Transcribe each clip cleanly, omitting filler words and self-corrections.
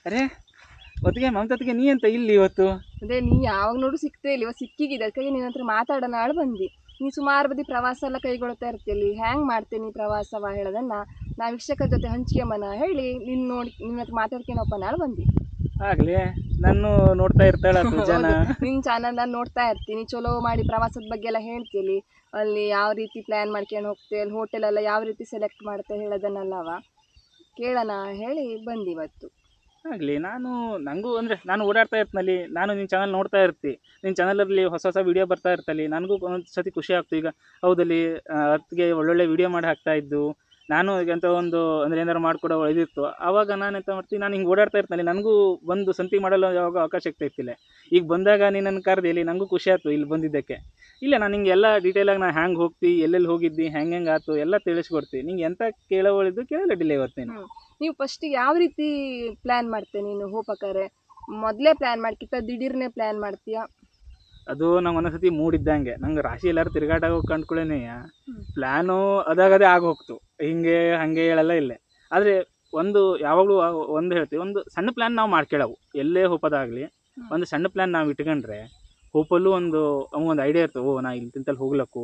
ಅರೆ ಒತ್ತಿಗೆ ಮಮತಾತಿಗೆ ನೀ ಅಂತ ಇಲ್ಲಿ ಇವತ್ತು? ಅದೇ ನೀ ಯಾವಾಗ ನೋಡು ಸಿಗ್ತೇ ಇಲ್ಲ, ಇವತ್ತು ಸಿಕ್ಕಿಗಿದೆ, ಅದಕ್ಕಾಗಿ ನಿನ್ನ ಹತ್ರ ಮಾತಾಡೋಣ ಆಳು ಬಂದು. ನೀ ಸುಮಾರು ಬದಿ ಪ್ರವಾಸ ಎಲ್ಲ ಕೈಗೊಳ್ತಾ ಇರ್ತೀಯಲ್ಲಿ, ಹ್ಯಾಂಗೆ ಮಾಡ್ತೇನೆ ಪ್ರವಾಸವ ಹೇಳೋದನ್ನು ನಾವು ವೀಕ್ಷಕರ ಜೊತೆ ಹಂಚ್ಕೆಂಬನ ಹೇಳಿ ನಿನ್ನ ಹತ್ರ ಮಾತಾಡ್ಕೊಳಪ್ಪ ನಾಳು ಬಂದು. ಆಗ್ಲಿ, ನಾನು ನೋಡ್ತಾ ಇರ್ತಾಳ ಜನ. ನಿನ್ನ ಚಾನಲ್ ನಾನು ನೋಡ್ತಾ ಇರ್ತೀನಿ, ಚಲೋ ಮಾಡಿ ಪ್ರವಾಸದ ಬಗ್ಗೆ ಎಲ್ಲ ಹೇಳ್ತೀಲಿ, ಅಲ್ಲಿ ಯಾವ ರೀತಿ ಪ್ಲ್ಯಾನ್ ಮಾಡ್ಕೊಂಡು ಹೋಗ್ತೆ, ಅಲ್ಲಿ ಹೋಟೆಲ್ ಎಲ್ಲ ಯಾವ ರೀತಿ ಸೆಲೆಕ್ಟ್ ಮಾಡ್ತೆ ಹೇಳೋದನ್ನಲ್ಲವ ಕೇಳೋಣ ಹೇಳಿ ಬಂದಿವತ್ತು. ಆಗಲಿ, ನನಗೂ ಅಂದರೆ ನಾನು ಓಡಾಡ್ತಾ ಇರ್ತೀನಿ, ನಾನು ನಿನ್ನ ಚಾನಲ್ ನೋಡ್ತಾ ಇರ್ತಿ, ನಿನ್ನ ಚಾನಲಲ್ಲಿ ಹೊಸ ಹೊಸ ವೀಡಿಯೋ ಬರ್ತಾ ಇರ್ತಲ್ಲಿ, ನನಗೂ ಒಂದು ಸತಿ ಖುಷಿ ಆಗ್ತು. ಈಗ ಹೌದಲ್ಲಿ ಅದಕ್ಕೆ ಒಳ್ಳೊಳ್ಳೆ ವೀಡಿಯೋ ಮಾಡಿ ಹಾಕ್ತಾ ಇದ್ದು, ನಾನು ಈಗಂತ ಒಂದು ಅಂದರೆ ಏನಾರು ಮಾಡಿಕೊಡೋ ಇದಿತ್ತು. ಆವಾಗ ನಾನು ಎಂತ ಮಾಡ್ತೀನಿ, ನಾನು ಹಿಂಗೆ ಓಡಾಡ್ತಾ ಇರ್ತೀನಿ, ನನಗೂ ಒಂದು ಸಂತಿ ಮಾಡಲು ಯಾವಾಗ ಅವಕಾಶ ಇರ್ತಿಲ್ಲ. ಈಗ ಬಂದಾಗ ನೀನು ನನ್ನ ಕರೆದು ಇಲ್ಲಿ ನನಗೂ ಖುಷಿ ಆಯ್ತು ಇಲ್ಲಿ ಬಂದಿದ್ದಕ್ಕೆ. ಇಲ್ಲ, ನಾನು ನಿಂಗೆ ಎಲ್ಲ ಡೀಟೇಲಾಗಿ ನಾನು ಹ್ಯಾಂಗೆ ಹೋಗ್ತಿ, ಎಲ್ಲೆಲ್ಲಿ ಹೋಗಿದ್ದಿ, ಹೆಂಗೆ ಆಯ್ತು ಎಲ್ಲ ತಿಳಿಸ್ಕೊಡ್ತೀನಿ. ನಿಂಗೆ ಎಂಥ ಕೇಳೋಳಿದ್ದು ಕೇಳಲ್ಲ ಡಿಲೇ ಬರ್ತೀನಿ. ನೀವು ಫಸ್ಟಿಗೆ ಯಾವ ರೀತಿ ಪ್ಲ್ಯಾನ್ ಮಾಡ್ತೇನೆ ನೀನು ಹೋಗ್ಬೇಕಾರೆ? ಮೊದಲೇ ಪ್ಲ್ಯಾನ್ ಮಾಡ್ಕಿತ್ತ ದಿಢೀರ್ನೇ ಪ್ಲ್ಯಾನ್ ಮಾಡ್ತೀಯಾ? ಅದು ನಂಗೆ ಒಂದೊಂದ್ಸತಿ ಮೂಡಿದ್ದಂಗೆ, ನಂಗೆ ರಾಶಿ ಎಲ್ಲರೂ ತಿರುಗಾಟ ಹೋಗಿ ಕಂಡ್ಕೊಳ್ಳೇನೆ ಪ್ಲ್ಯಾನು ಅದಾಗದೇ ಆಗೋಗ್ತು. ಹಿಂಗೆ ಹಾಗೆ ಹೇಳಲ್ಲ ಇಲ್ಲೇ. ಆದರೆ ಒಂದು ಯಾವಾಗಲೂ ಒಂದು ಹೇಳ್ತೀವಿ, ಒಂದು ಸಣ್ಣ ಪ್ಲ್ಯಾನ್ ನಾವು ಮಾಡ್ಕೊಳ್ಳವು. ಎಲ್ಲೇ ಹೋಗೋದಾಗಲಿ ಒಂದು ಸಣ್ಣ ಪ್ಲ್ಯಾನ್ ನಾವು ಇಟ್ಕೊಂಡ್ರೆ ಹೋಪಲ್ಲೂ ಒಂದು ಐಡಿಯಾ ಇರ್ತವೆ. ನಾ ಇಲ್ಲಿ ತಿಂತಲ್ಲಿ ಹೋಗ್ಲಕ್ಕು,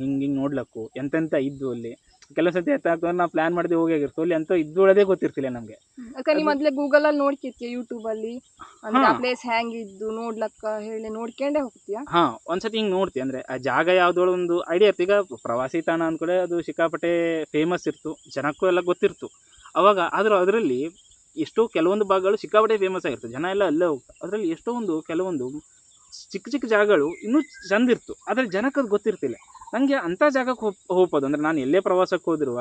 ಹಿಂಗೆ ನೋಡ್ಲಕ್ಕು, ಎಂತೆಂಥ ಇದ್ದು ಅಲ್ಲಿ ಕೆಲವು ಸತಿ ಎತ್ತಾಗ್ತದೆ. ನಾವು ಪ್ಲ್ಯಾನ್ ಮಾಡಿದೆ ಹೋಗಿರ್ತೀವಿ, ಅಲ್ಲಿ ಎಂತ ಇದ್ದೊಳದೇ ಗೊತ್ತಿರ್ತಿಲ್ಲ ನಮಗೆ. ಯಾಕಂದ್ರೆ ನೀವು ಮೊದಲೇ ಗೂಗಲಲ್ಲಿ ನೋಡ್ಕಿರ್ತೀಯ, ಯೂಟ್ಯೂಬಲ್ಲಿ ಅಂದ್ರೆ ಆ ಪ್ಲೇಸ್ ಹ್ಯಾಂಗಿದ್ದು ನೋಡ್ಲಕ್ಕ ಹೇಳಿ ನೋಡ್ಕೊಂಡೇ ಹೋಗ್ತೀಯಾ? ಒಂದ್ಸತಿ ಹಿಂಗೆ ನೋಡ್ತೀವಿ ಅಂದರೆ ಆ ಜಾಗ ಯಾವುದೋ ಒಂದು ಐಡಿಯಾ ಇರ್ತು. ಈಗ ಪ್ರವಾಸಿ ತಾಣ ಅಂದ್ಕೂಡೆ ಅದು ಸಿಕ್ಕಾಪಟ್ಟೆ ಫೇಮಸ್ ಇರ್ತು, ಜನಕ್ಕೂ ಎಲ್ಲ ಗೊತ್ತಿರ್ತು ಅವಾಗ. ಆದರೂ ಅದರಲ್ಲಿ ಎಷ್ಟೋ ಕೆಲವೊಂದು ಭಾಗಗಳು ಸಿಕ್ಕಾಪಟ್ಟೆ ಫೇಮಸ್ ಆಗಿರ್ತದೆ, ಜನ ಎಲ್ಲ ಅಲ್ಲೇ ಹೋಗ್ತಾರೆ. ಅದರಲ್ಲಿ ಕೆಲವೊಂದು ಚಿಕ್ಕ ಚಿಕ್ಕ ಜಾಗಗಳು ಇನ್ನೂ ಚಂದ ಇರ್ತು, ಆದರೆ ಜನಕ್ಕೆ ಅದು ಗೊತ್ತಿರ್ತಿಲ್ಲ. ನನಗೆ ಅಂಥ ಜಾಗಕ್ಕೆ ಹೋಗ್ಬೋದು ಅಂದರೆ ನಾನು ಎಲ್ಲೇ ಪ್ರವಾಸಕ್ಕೆ ಹೋದಿರುವ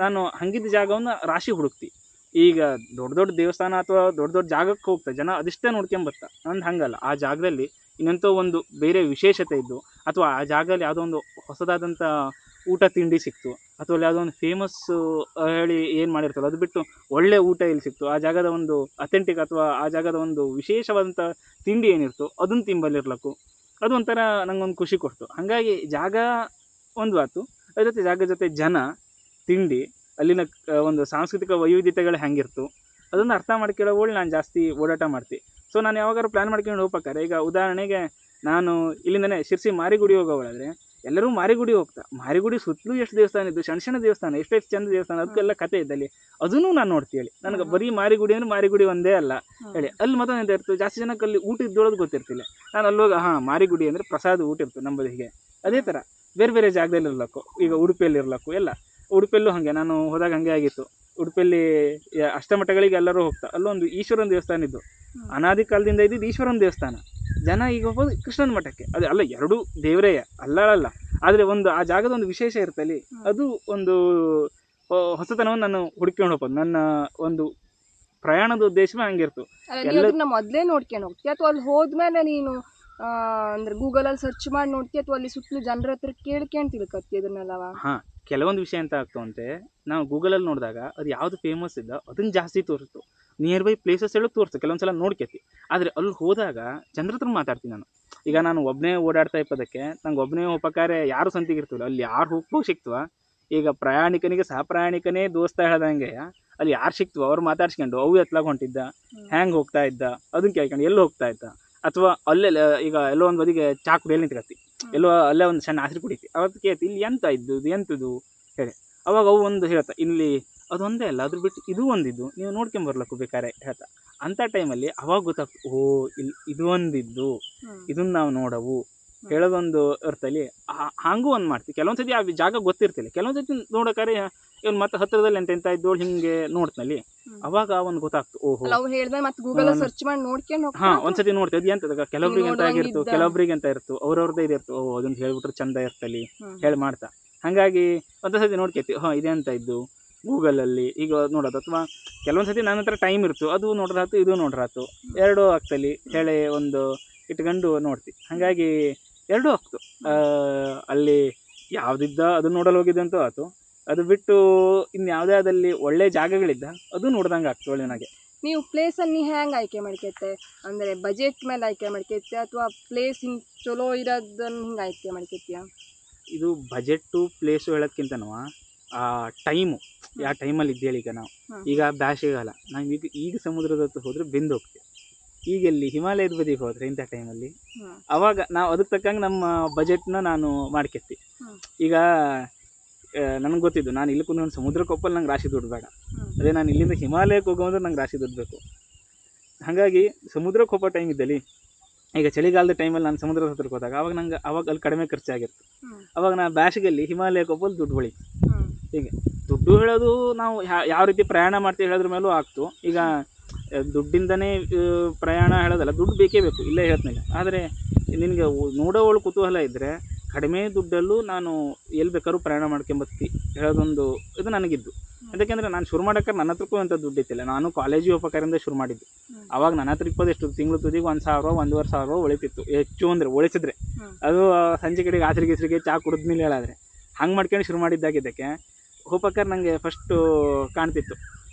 ನಾನು ಹಂಗಿದ್ದ ಜಾಗವನ್ನು ರಾಶಿ ಹುಡುಕ್ತಿ. ಈಗ ದೊಡ್ಡ ದೊಡ್ಡ ದೇವಸ್ಥಾನ ಅಥವಾ ದೊಡ್ಡ ದೊಡ್ಡ ಜಾಗಕ್ಕೆ ಹೋಗ್ತಾರೆ ಜನ, ಅದಿಷ್ಟೇ ನೋಡ್ಕೊಂಬರ್ತಾರೆ. ನಂದು ಹಂಗಲ್ಲ, ಆ ಜಾಗದಲ್ಲಿ ಇನ್ನಂತೂ ಒಂದು ಬೇರೆ ವಿಶೇಷತೆ ಇದ್ದು, ಅಥವಾ ಆ ಜಾಗದಲ್ಲಿ ಯಾವುದೋ ಒಂದು ಹೊಸದಾದಂಥ ಊಟ ತಿಂಡಿ ಸಿಕ್ತು, ಅಥವಾ ಅಲ್ಲಿ ಯಾವುದೋ ಒಂದು ಫೇಮಸ್ಸು ಹೇಳಿ ಏನು ಮಾಡಿರ್ತಾರೆ ಅದು ಬಿಟ್ಟು ಒಳ್ಳೆ ಊಟ ಇಲ್ಲಿ ಸಿಕ್ತು, ಆ ಜಾಗದ ಒಂದು ಅಥೆಂಟಿಕ್ ಅಥವಾ ಆ ಜಾಗದ ಒಂದು ವಿಶೇಷವಾದಂಥ ತಿಂಡಿ ಏನಿರ್ತು ಅದನ್ನು ತಿಂಬಲ್ಲಿರ್ಲಕ್ಕು, ಅದು ಒಂಥರ ನಂಗೊಂದು ಖುಷಿ ಕೊಡ್ತು. ಹಾಗಾಗಿ ಜಾಗ ಒಂದು ಆಯ್ತು, ಅದ್ರ ಜೊತೆ ಜಾಗ ಜೊತೆ ಜನ, ತಿಂಡಿ, ಅಲ್ಲಿನ ಒಂದು ಸಾಂಸ್ಕೃತಿಕ ವೈವಿಧ್ಯತೆಗಳು ಹೆಂಗಿರ್ತು ಅದನ್ನು ಅರ್ಥ ಮಾಡ್ಕೊಳ್ಳೋಳು ನಾನು ಜಾಸ್ತಿ ಓಡಾಟ ಮಾಡ್ತೀನಿ. ಸೊ ನಾನು ಯಾವಾಗಾದ್ರು ಪ್ಲ್ಯಾನ್ ಮಾಡ್ಕೊಂಡು ಹೋಗ್ಬೇಕಾರೆ, ಈಗ ಉದಾಹರಣೆಗೆ ನಾನು ಇಲ್ಲಿಂದನೇ ಶಿರ್ಸಿ ಮಾರಿಗುಡಿ ಹೋಗೋಳಾದರೆ ಎಲ್ಲರೂ ಮಾರಿಗುಡಿ ಹೋಗ್ತಾರೆ. ಮಾರಿಗುಡಿ ಸುತ್ತಲೂ ಎಷ್ಟು ದೇವಸ್ಥಾನ ಇದ್ದು, ಸಣ್ಣ ಸಣ್ಣ ದೇವಸ್ಥಾನ, ಎಷ್ಟೆಷ್ಟು ಚಂದ ದೇವಸ್ಥಾನ, ಅದಕ್ಕೆಲ್ಲ ಕತೆ ಇದ್ದಲ್ಲಿ ಅದನ್ನು ನಾನು ನೋಡ್ತೀನಿ ಹೇಳಿ. ನನಗೆ ಬರೀ ಮಾರಿಗುಡಿ ಅಂದರೆ ಮಾರಿಗುಡಿ ಒಂದೇ ಅಲ್ಲ ಹೇಳಿ, ಅಲ್ಲಿ ಮತ್ತೊಂದು ಎಂತ ಇರ್ತದೆ, ಜಾಸ್ತಿ ಜನಕ್ಕೆ ಅಲ್ಲಿ ಊಟ ಇದ್ದೊಳದು ಗೊತ್ತಿರ್ತಿಲ್ಲ. ನಾನು ಅಲ್ಲೋಗ ಮಾರಿಗುಡಿ ಅಂದರೆ ಪ್ರಸಾದ ಊಟ ಇರ್ತದೆ ನಮ್ಮ ಬದಿಗೆ. ಅದೇ ಥರ ಬೇರೆ ಬೇರೆ ಜಾಗದಲ್ಲಿ ಇರ್ಲಕ್ಕು, ಈಗ ಉಡುಪಿಯಲ್ಲಿ ಇರ್ಲಕ್ಕು ಎಲ್ಲ. ಉಡುಪಿಯಲ್ಲೂ ಹಾಗೆ ನಾನು ಹೋದಾಗ ಹಾಗೆ ಆಗಿತ್ತು. ಉಡುಪಿಯಲ್ಲಿ ಅಷ್ಟಮಠಗಳಿಗೆ ಎಲ್ಲರೂ ಹೋಗ್ತಾ, ಅಲ್ಲೊಂದು ಈಶ್ವರನ ದೇವಸ್ಥಾನ ಇದ್ದು, ಅನಾದಿ ಕಾಲದಿಂದ ಇದ್ದಿದ್ದು ಈಶ್ವರನ ದೇವಸ್ಥಾನ. ಜನ ಈಗ ಹೋಗೋದು ಕೃಷ್ಣನ ಮಠಕ್ಕೆ. ಅದು ಅಲ್ಲ, ಎರಡೂ ದೇವರೇ ಅಲ್ಲ, ಆದರೆ ಒಂದು ಆ ಜಾಗದ ಒಂದು ವಿಶೇಷ ಇರ್ತಲ್ಲಿ, ಅದು ಒಂದು ಹೊಸತನವನ್ನು ನಾನು ಹುಡ್ಕೊಂಡು ಹೋಗ್ಬೋದು. ನನ್ನ ಒಂದು ಪ್ರಯಾಣದ ಉದ್ದೇಶವೇ ಹಂಗಿರ್ತು. ಮೊದಲೇ ನೋಡ್ಕೊಂಡು ಹೋಗ್ತೀಯ ಅಥವಾ ಅಲ್ಲಿ ಹೋದ್ಮೇಲೆ ನೀನು ಅಂದ್ರೆ ಗೂಗಲಲ್ಲಿ ಸರ್ಚ್ ಮಾಡಿ ನೋಡ್ತೀಯ, ಅಥವಾ ಅಲ್ಲಿ ಸುತ್ತಲೂ ಜನರ ಹತ್ರ ಕೇಳ್ಕೊಂಡು ತಿಳ್ಕೊತೀಯ ಇದನ್ನೆಲ್ಲವ? ಕೆಲವೊಂದು ವಿಷಯ ಎಂತ ಆಗ್ತು ಅಂತೆ, ನಾವು ಗೂಗಲಲ್ಲಿ ನೋಡಿದಾಗ ಅದು ಯಾವುದು ಫೇಮಸ್ ಇದ್ದ ಅದನ್ನು ಜಾಸ್ತಿ ತೋರಿಸ್ತು. ನಿಯರ್ ಬೈ ಪ್ಲೇಸಸ್ ಎಲ್ಲ ತೋರಿಸ್ತು, ಕೆಲವೊಂದು ಸಲ ನೋಡ್ಕೊತಿ. ಆದರೆ ಅಲ್ಲಿ ಹೋದಾಗ ಜನರ ಹತ್ರ ಮಾತಾಡ್ತೀನಿ ನಾನು. ಈಗ ನಾನು ಒಬ್ಬನೇ ಓಡಾಡ್ತಾ ಇಪ್ಪದಕ್ಕೆ, ನಂಗೆ ಒಬ್ಬನೇ ಹೋಗ್ಬೇಕಾದ್ರೆ ಯಾರು ಸಂತಿಗೆ ಇರ್ತಿಲ್ಲ, ಅಲ್ಲಿ ಯಾರು ಹೋಗ್ಬೋದು ಸಿಕ್ತವ. ಈಗ ಪ್ರಯಾಣಿಕನಿಗೆ ಸಹ ಪ್ರಯಾಣಿಕನೇ ದೋಸ್ತ ಹೇಳ್ದಂಗೆ, ಅಲ್ಲಿ ಯಾರು ಸಿಕ್ತವ ಅವ್ರು ಮಾತಾಡ್ಸ್ಕೊಂಡು ಅವು ಎತ್ಲಾಗ ಹೊಂಟಿದ್ದ, ಹ್ಯಾಂಗೆ ಹೋಗ್ತಾ ಇದ್ದ ಅದನ್ನು ಕೇಳ್ಕೊಂಡು ಎಲ್ಲಿ ಹೋಗ್ತಾ ಇದ್ದ, ಅಥವಾ ಅಲ್ಲೆಲ್ಲ ಈಗ ಎಲ್ಲೋ ಒಂದು ಬದಿಗೆ ಚಾ ಕುಡಿಯಲ್ಲಿ ನಿಂತ್ಕತ್ತಿ, ಎಲ್ಲೋ ಅಲ್ಲೇ ಒಂದು ಸಣ್ಣ ಹಸಿರು ಕುಡಿತಿ, ಅವತ್ತು ಕೇಳ್ತಿ ಇಲ್ಲಿ ಎಂತ ಎಂಥದ್ದು ಹೇಳಿ. ಅವಾಗ ಅವು ಒಂದು ಹೇಳ್ತಾ, ಇಲ್ಲಿ ಅದೊಂದೇ ಅಲ್ಲ, ಅದ್ರ ಬಿಟ್ಟು ಇದು ಒಂದಿದ್ದು ನೀವು ನೋಡ್ಕೊಂಬರ್ಲಕ್ಕು ಬೇಕಾರೆ ಹೇಳ್ತಾ. ಅಂಥ ಟೈಮಲ್ಲಿ ಅವಾಗ ಗೊತ್ತಾಗ್ತು, ಇಲ್ಲಿ ಇದು ಒಂದಿದ್ದು, ಇದನ್ನು ನಾವು ನೋಡವು ಹೇಳೋದೊಂದು ಇರ್ತಲ್ಲಿ. ಹಾಗೂ ಒಂದು ಮಾಡ್ತೀವಿ. ಕೆಲವೊಂದು ಸತಿ ಆ ಜಾಗ ಗೊತ್ತಿರ್ತಿಲ್ಲ, ಕೆಲವೊಂದು ಸತಿ ನೋಡೋಕಾರೆ ಇವ್ನು ಮತ್ತೆ ಹತ್ತಿರದಲ್ಲಿ ಎಂತ ಇದ್ದೋಳು ಹಿಂಗೆ ನೋಡ್ತನಲ್ಲಿ, ಅವಾಗ ಒಂದು ಗೊತ್ತಾಗ್ತು, ಓಹೋ ಸರ್ಚ್ ಮಾಡಿ ನೋಡ್ಕೊಂಡು ಒಂದ್ಸತಿ ನೋಡ್ತೀವಿ ಅದು ಎಂತದ. ಕೆಲವೊಬ್ರಿಗೆ ಎಂತ ಆಗಿರ್ತು, ಕೆಲವೊಬ್ರಿಗೆ ಎಂತ ಇರ್ತು, ಅವ್ರವ್ರದ್ದೇ ಇದಿರ್ತು, ಅದನ್ನು ಹೇಳ್ಬಿಟ್ರೆ ಚಂದ ಇರ್ತಲ್ಲಿ ಹೇಳಿ ಮಾಡ್ತಾ. ಹಾಗಾಗಿ ಒಂದು ಸತಿ ನೋಡ್ಕೇತಿ, ಇದೇ ಅಂತ ಇದ್ದು ಗೂಗಲಲ್ಲಿ ಈಗ ನೋಡೋದು. ಅಥವಾ ಕೆಲವೊಂದು ಸತಿ ನನ್ನ ಹತ್ರ ಟೈಮ್ ಇರ್ತು, ಅದು ನೋಡ್ರಾತು ಇದು ನೋಡ್ರಾತು, ಎರಡೂ ಆಗ್ತಲ್ಲಿ ಹೇಳಿ ಒಂದು ಇಟ್ಕೊಂಡು ನೋಡ್ತೀವಿ. ಹಾಗಾಗಿ ಎರಡೂ ಆಗ್ತು. ಅಲ್ಲಿ ಯಾವುದಿದ್ದ ಅದನ್ನು ನೋಡಲು ಹೋಗಿದ್ದಂತೂ ಆಯ್ತು, ಅದು ಬಿಟ್ಟು ಇನ್ನು ಯಾವುದೇ ಅದಲ್ಲಿ ಒಳ್ಳೆ ಜಾಗಗಳಿದ್ದ ಅದು ನೋಡ್ದಂಗೆ ಆಗ್ತು ಒಳ್ಳೆನಾಗೆ. ನೀವು ಪ್ಲೇಸನ್ನು ಹ್ಯಾಂಗೆ ಆಯ್ಕೆ ಮಾಡ್ಕೈತೆ? ಅಂದರೆ ಬಜೆಟ್ ಮೇಲೆ ಆಯ್ಕೆ ಮಾಡ್ಕೈತೆ ಅಥವಾ ಪ್ಲೇಸ್ ಹಿಂಗೆ ಚಲೋ ಇರೋದನ್ನು ಹಿಂಗೆ ಆಯ್ಕೆ ಮಾಡ್ಕೈತೀಯ? ಇದು ಬಜೆಟ್ಟು ಪ್ಲೇಸು ಹೇಳೋದ್ಕಿಂತನೂ ಆ ಟೈಮು ಯಾವ ಟೈಮಲ್ಲಿ ಇದ್ದೇಳಿ ಈಗ ನಾವು ಈಗ ಬ್ಯಾಸಿಗೆಗಾಲ ನಾವು ಈಗ ಸಮುದ್ರದ ಹತ್ರ ಹೋದರೆ ಬೆಂದು ಹೋಗ್ತೀವಿ. ಈಗ ಎಲ್ಲಿ ಹಿಮಾಲಯದ ಬದಿಗೆ ಹೋದರೆ ಇಂಥ ಟೈಮಲ್ಲಿ ಅವಾಗ ನಾವು ಅದಕ್ಕೆ ತಕ್ಕಂಗೆ ನಮ್ಮ ಬಜೆಟ್ನ ನಾನು ಮಾಡ್ಕೊಳ್ತೀವಿ. ಈಗ ನನಗೆ ಗೊತ್ತಿದ್ದು ನಾನು ಇಲ್ಲಿ ಕುಂದು ಸಮುದ್ರಕ್ಕೆ ಹೋಗಲ್ಲಿ ನಂಗೆ ರಾಶಿ ದುಡ್ಡು ಬೇಡ. ಅದೇ ನಾನು ಇಲ್ಲಿಂದ ಹಿಮಾಲಯಕ್ಕೆ ಹೋಗೋದ್ರೆ ನಂಗೆ ರಾಶಿ ದುಡ್ಡು ಬೇಕು. ಹಾಗಾಗಿ ಸಮುದ್ರಕ್ಕೆ ಹೋಗೋ ಟೈಮ್ ಇದ್ದಲ್ಲಿ ಈಗ ಚಳಿಗಾಲದ ಟೈಮಲ್ಲಿ ನಾನು ಸಮುದ್ರದ ಹತ್ರಕ್ಕೆ ಹೋದಾಗ ಅವಾಗ ಅಲ್ಲಿ ಕಡಿಮೆ ಖರ್ಚಾಗಿರುತ್ತೆ. ಅವಾಗ ನಾನು ಬ್ಯಾಸಿಗೆಯಲ್ಲಿ ಹಿಮಾಲಯಕ್ಕೆ ಹೋಗೋದು ದುಡ್ಡು ಉಳಿತು. ಹೀಗೆ ದುಡ್ಡು ಹೇಳೋದು ನಾವು ಯಾವ ರೀತಿ ಪ್ರಯಾಣ ಮಾಡ್ತೀವಿ ಹೇಳೋದ್ರ ಮೇಲೂ ಆಗ್ತು. ಈಗ ದುಡ್ಡಿಂದನೇ ಪ್ರಯಾಣ ಹೇಳೋದಲ್ಲ, ದುಡ್ಡು ಬೇಕೇ ಬೇಕು, ಇಲ್ಲೇ ಹೇಳ್ತೀನಿ. ಆದರೆ ನಿನಗೆ ನೋಡೋವಳು ಕುತೂಹಲ ಇದ್ದರೆ ಕಡಿಮೆ ದುಡ್ಡಲ್ಲೂ ನಾನು ಎಲ್ಲಿ ಬೇಕಾದ್ರೂ ಪ್ರಯಾಣ ಮಾಡ್ಕೊಂಬತ್ತಿ ಹೇಳೋದೊಂದು ಇದು ನನಗಿದ್ದು. ಯಾಕೆಂದರೆ ನಾನು ಶುರು ಮಾಡೋಕ್ಕಾರೆ ನನ್ನ ಹತ್ರಕ್ಕೂ ಅಂತ ದುಡ್ಡು ಇತ್ತಿಲ್ಲ. ನಾನು ಕಾಲೇಜಿಗೆ ಹೋಗ್ಬೇಕಾರಿಂದ ಶುರು ಮಾಡಿದ್ದು. ಆವಾಗ ನನ್ನ ಹತ್ರ ಎಷ್ಟು ತಿಂಗಳು ತುದಿಗೆ 1,000 1,500 ಉಳಿತಿತ್ತು ಹೆಚ್ಚು ಅಂದರೆ, ಉಳಿಸಿದ್ರೆ ಅದು ಸಂಜೆ ಕಡೆಗೆ ಆಸರಿಗೆ ಚಹಾ ಕುಡಿದ್ಮೇಲೆ ಹೇಳಾದರೆ ಹಂಗೆ ಮಾಡ್ಕೊಂಡು ಶುರು ಮಾಡಿದ್ದಾಗಿದ್ದಕ್ಕೆ ಹೋಗ್ಬೇಕಾದ್ರೆ ನನಗೆ ಫಸ್ಟು ಕಾಣ್ತಿತ್ತು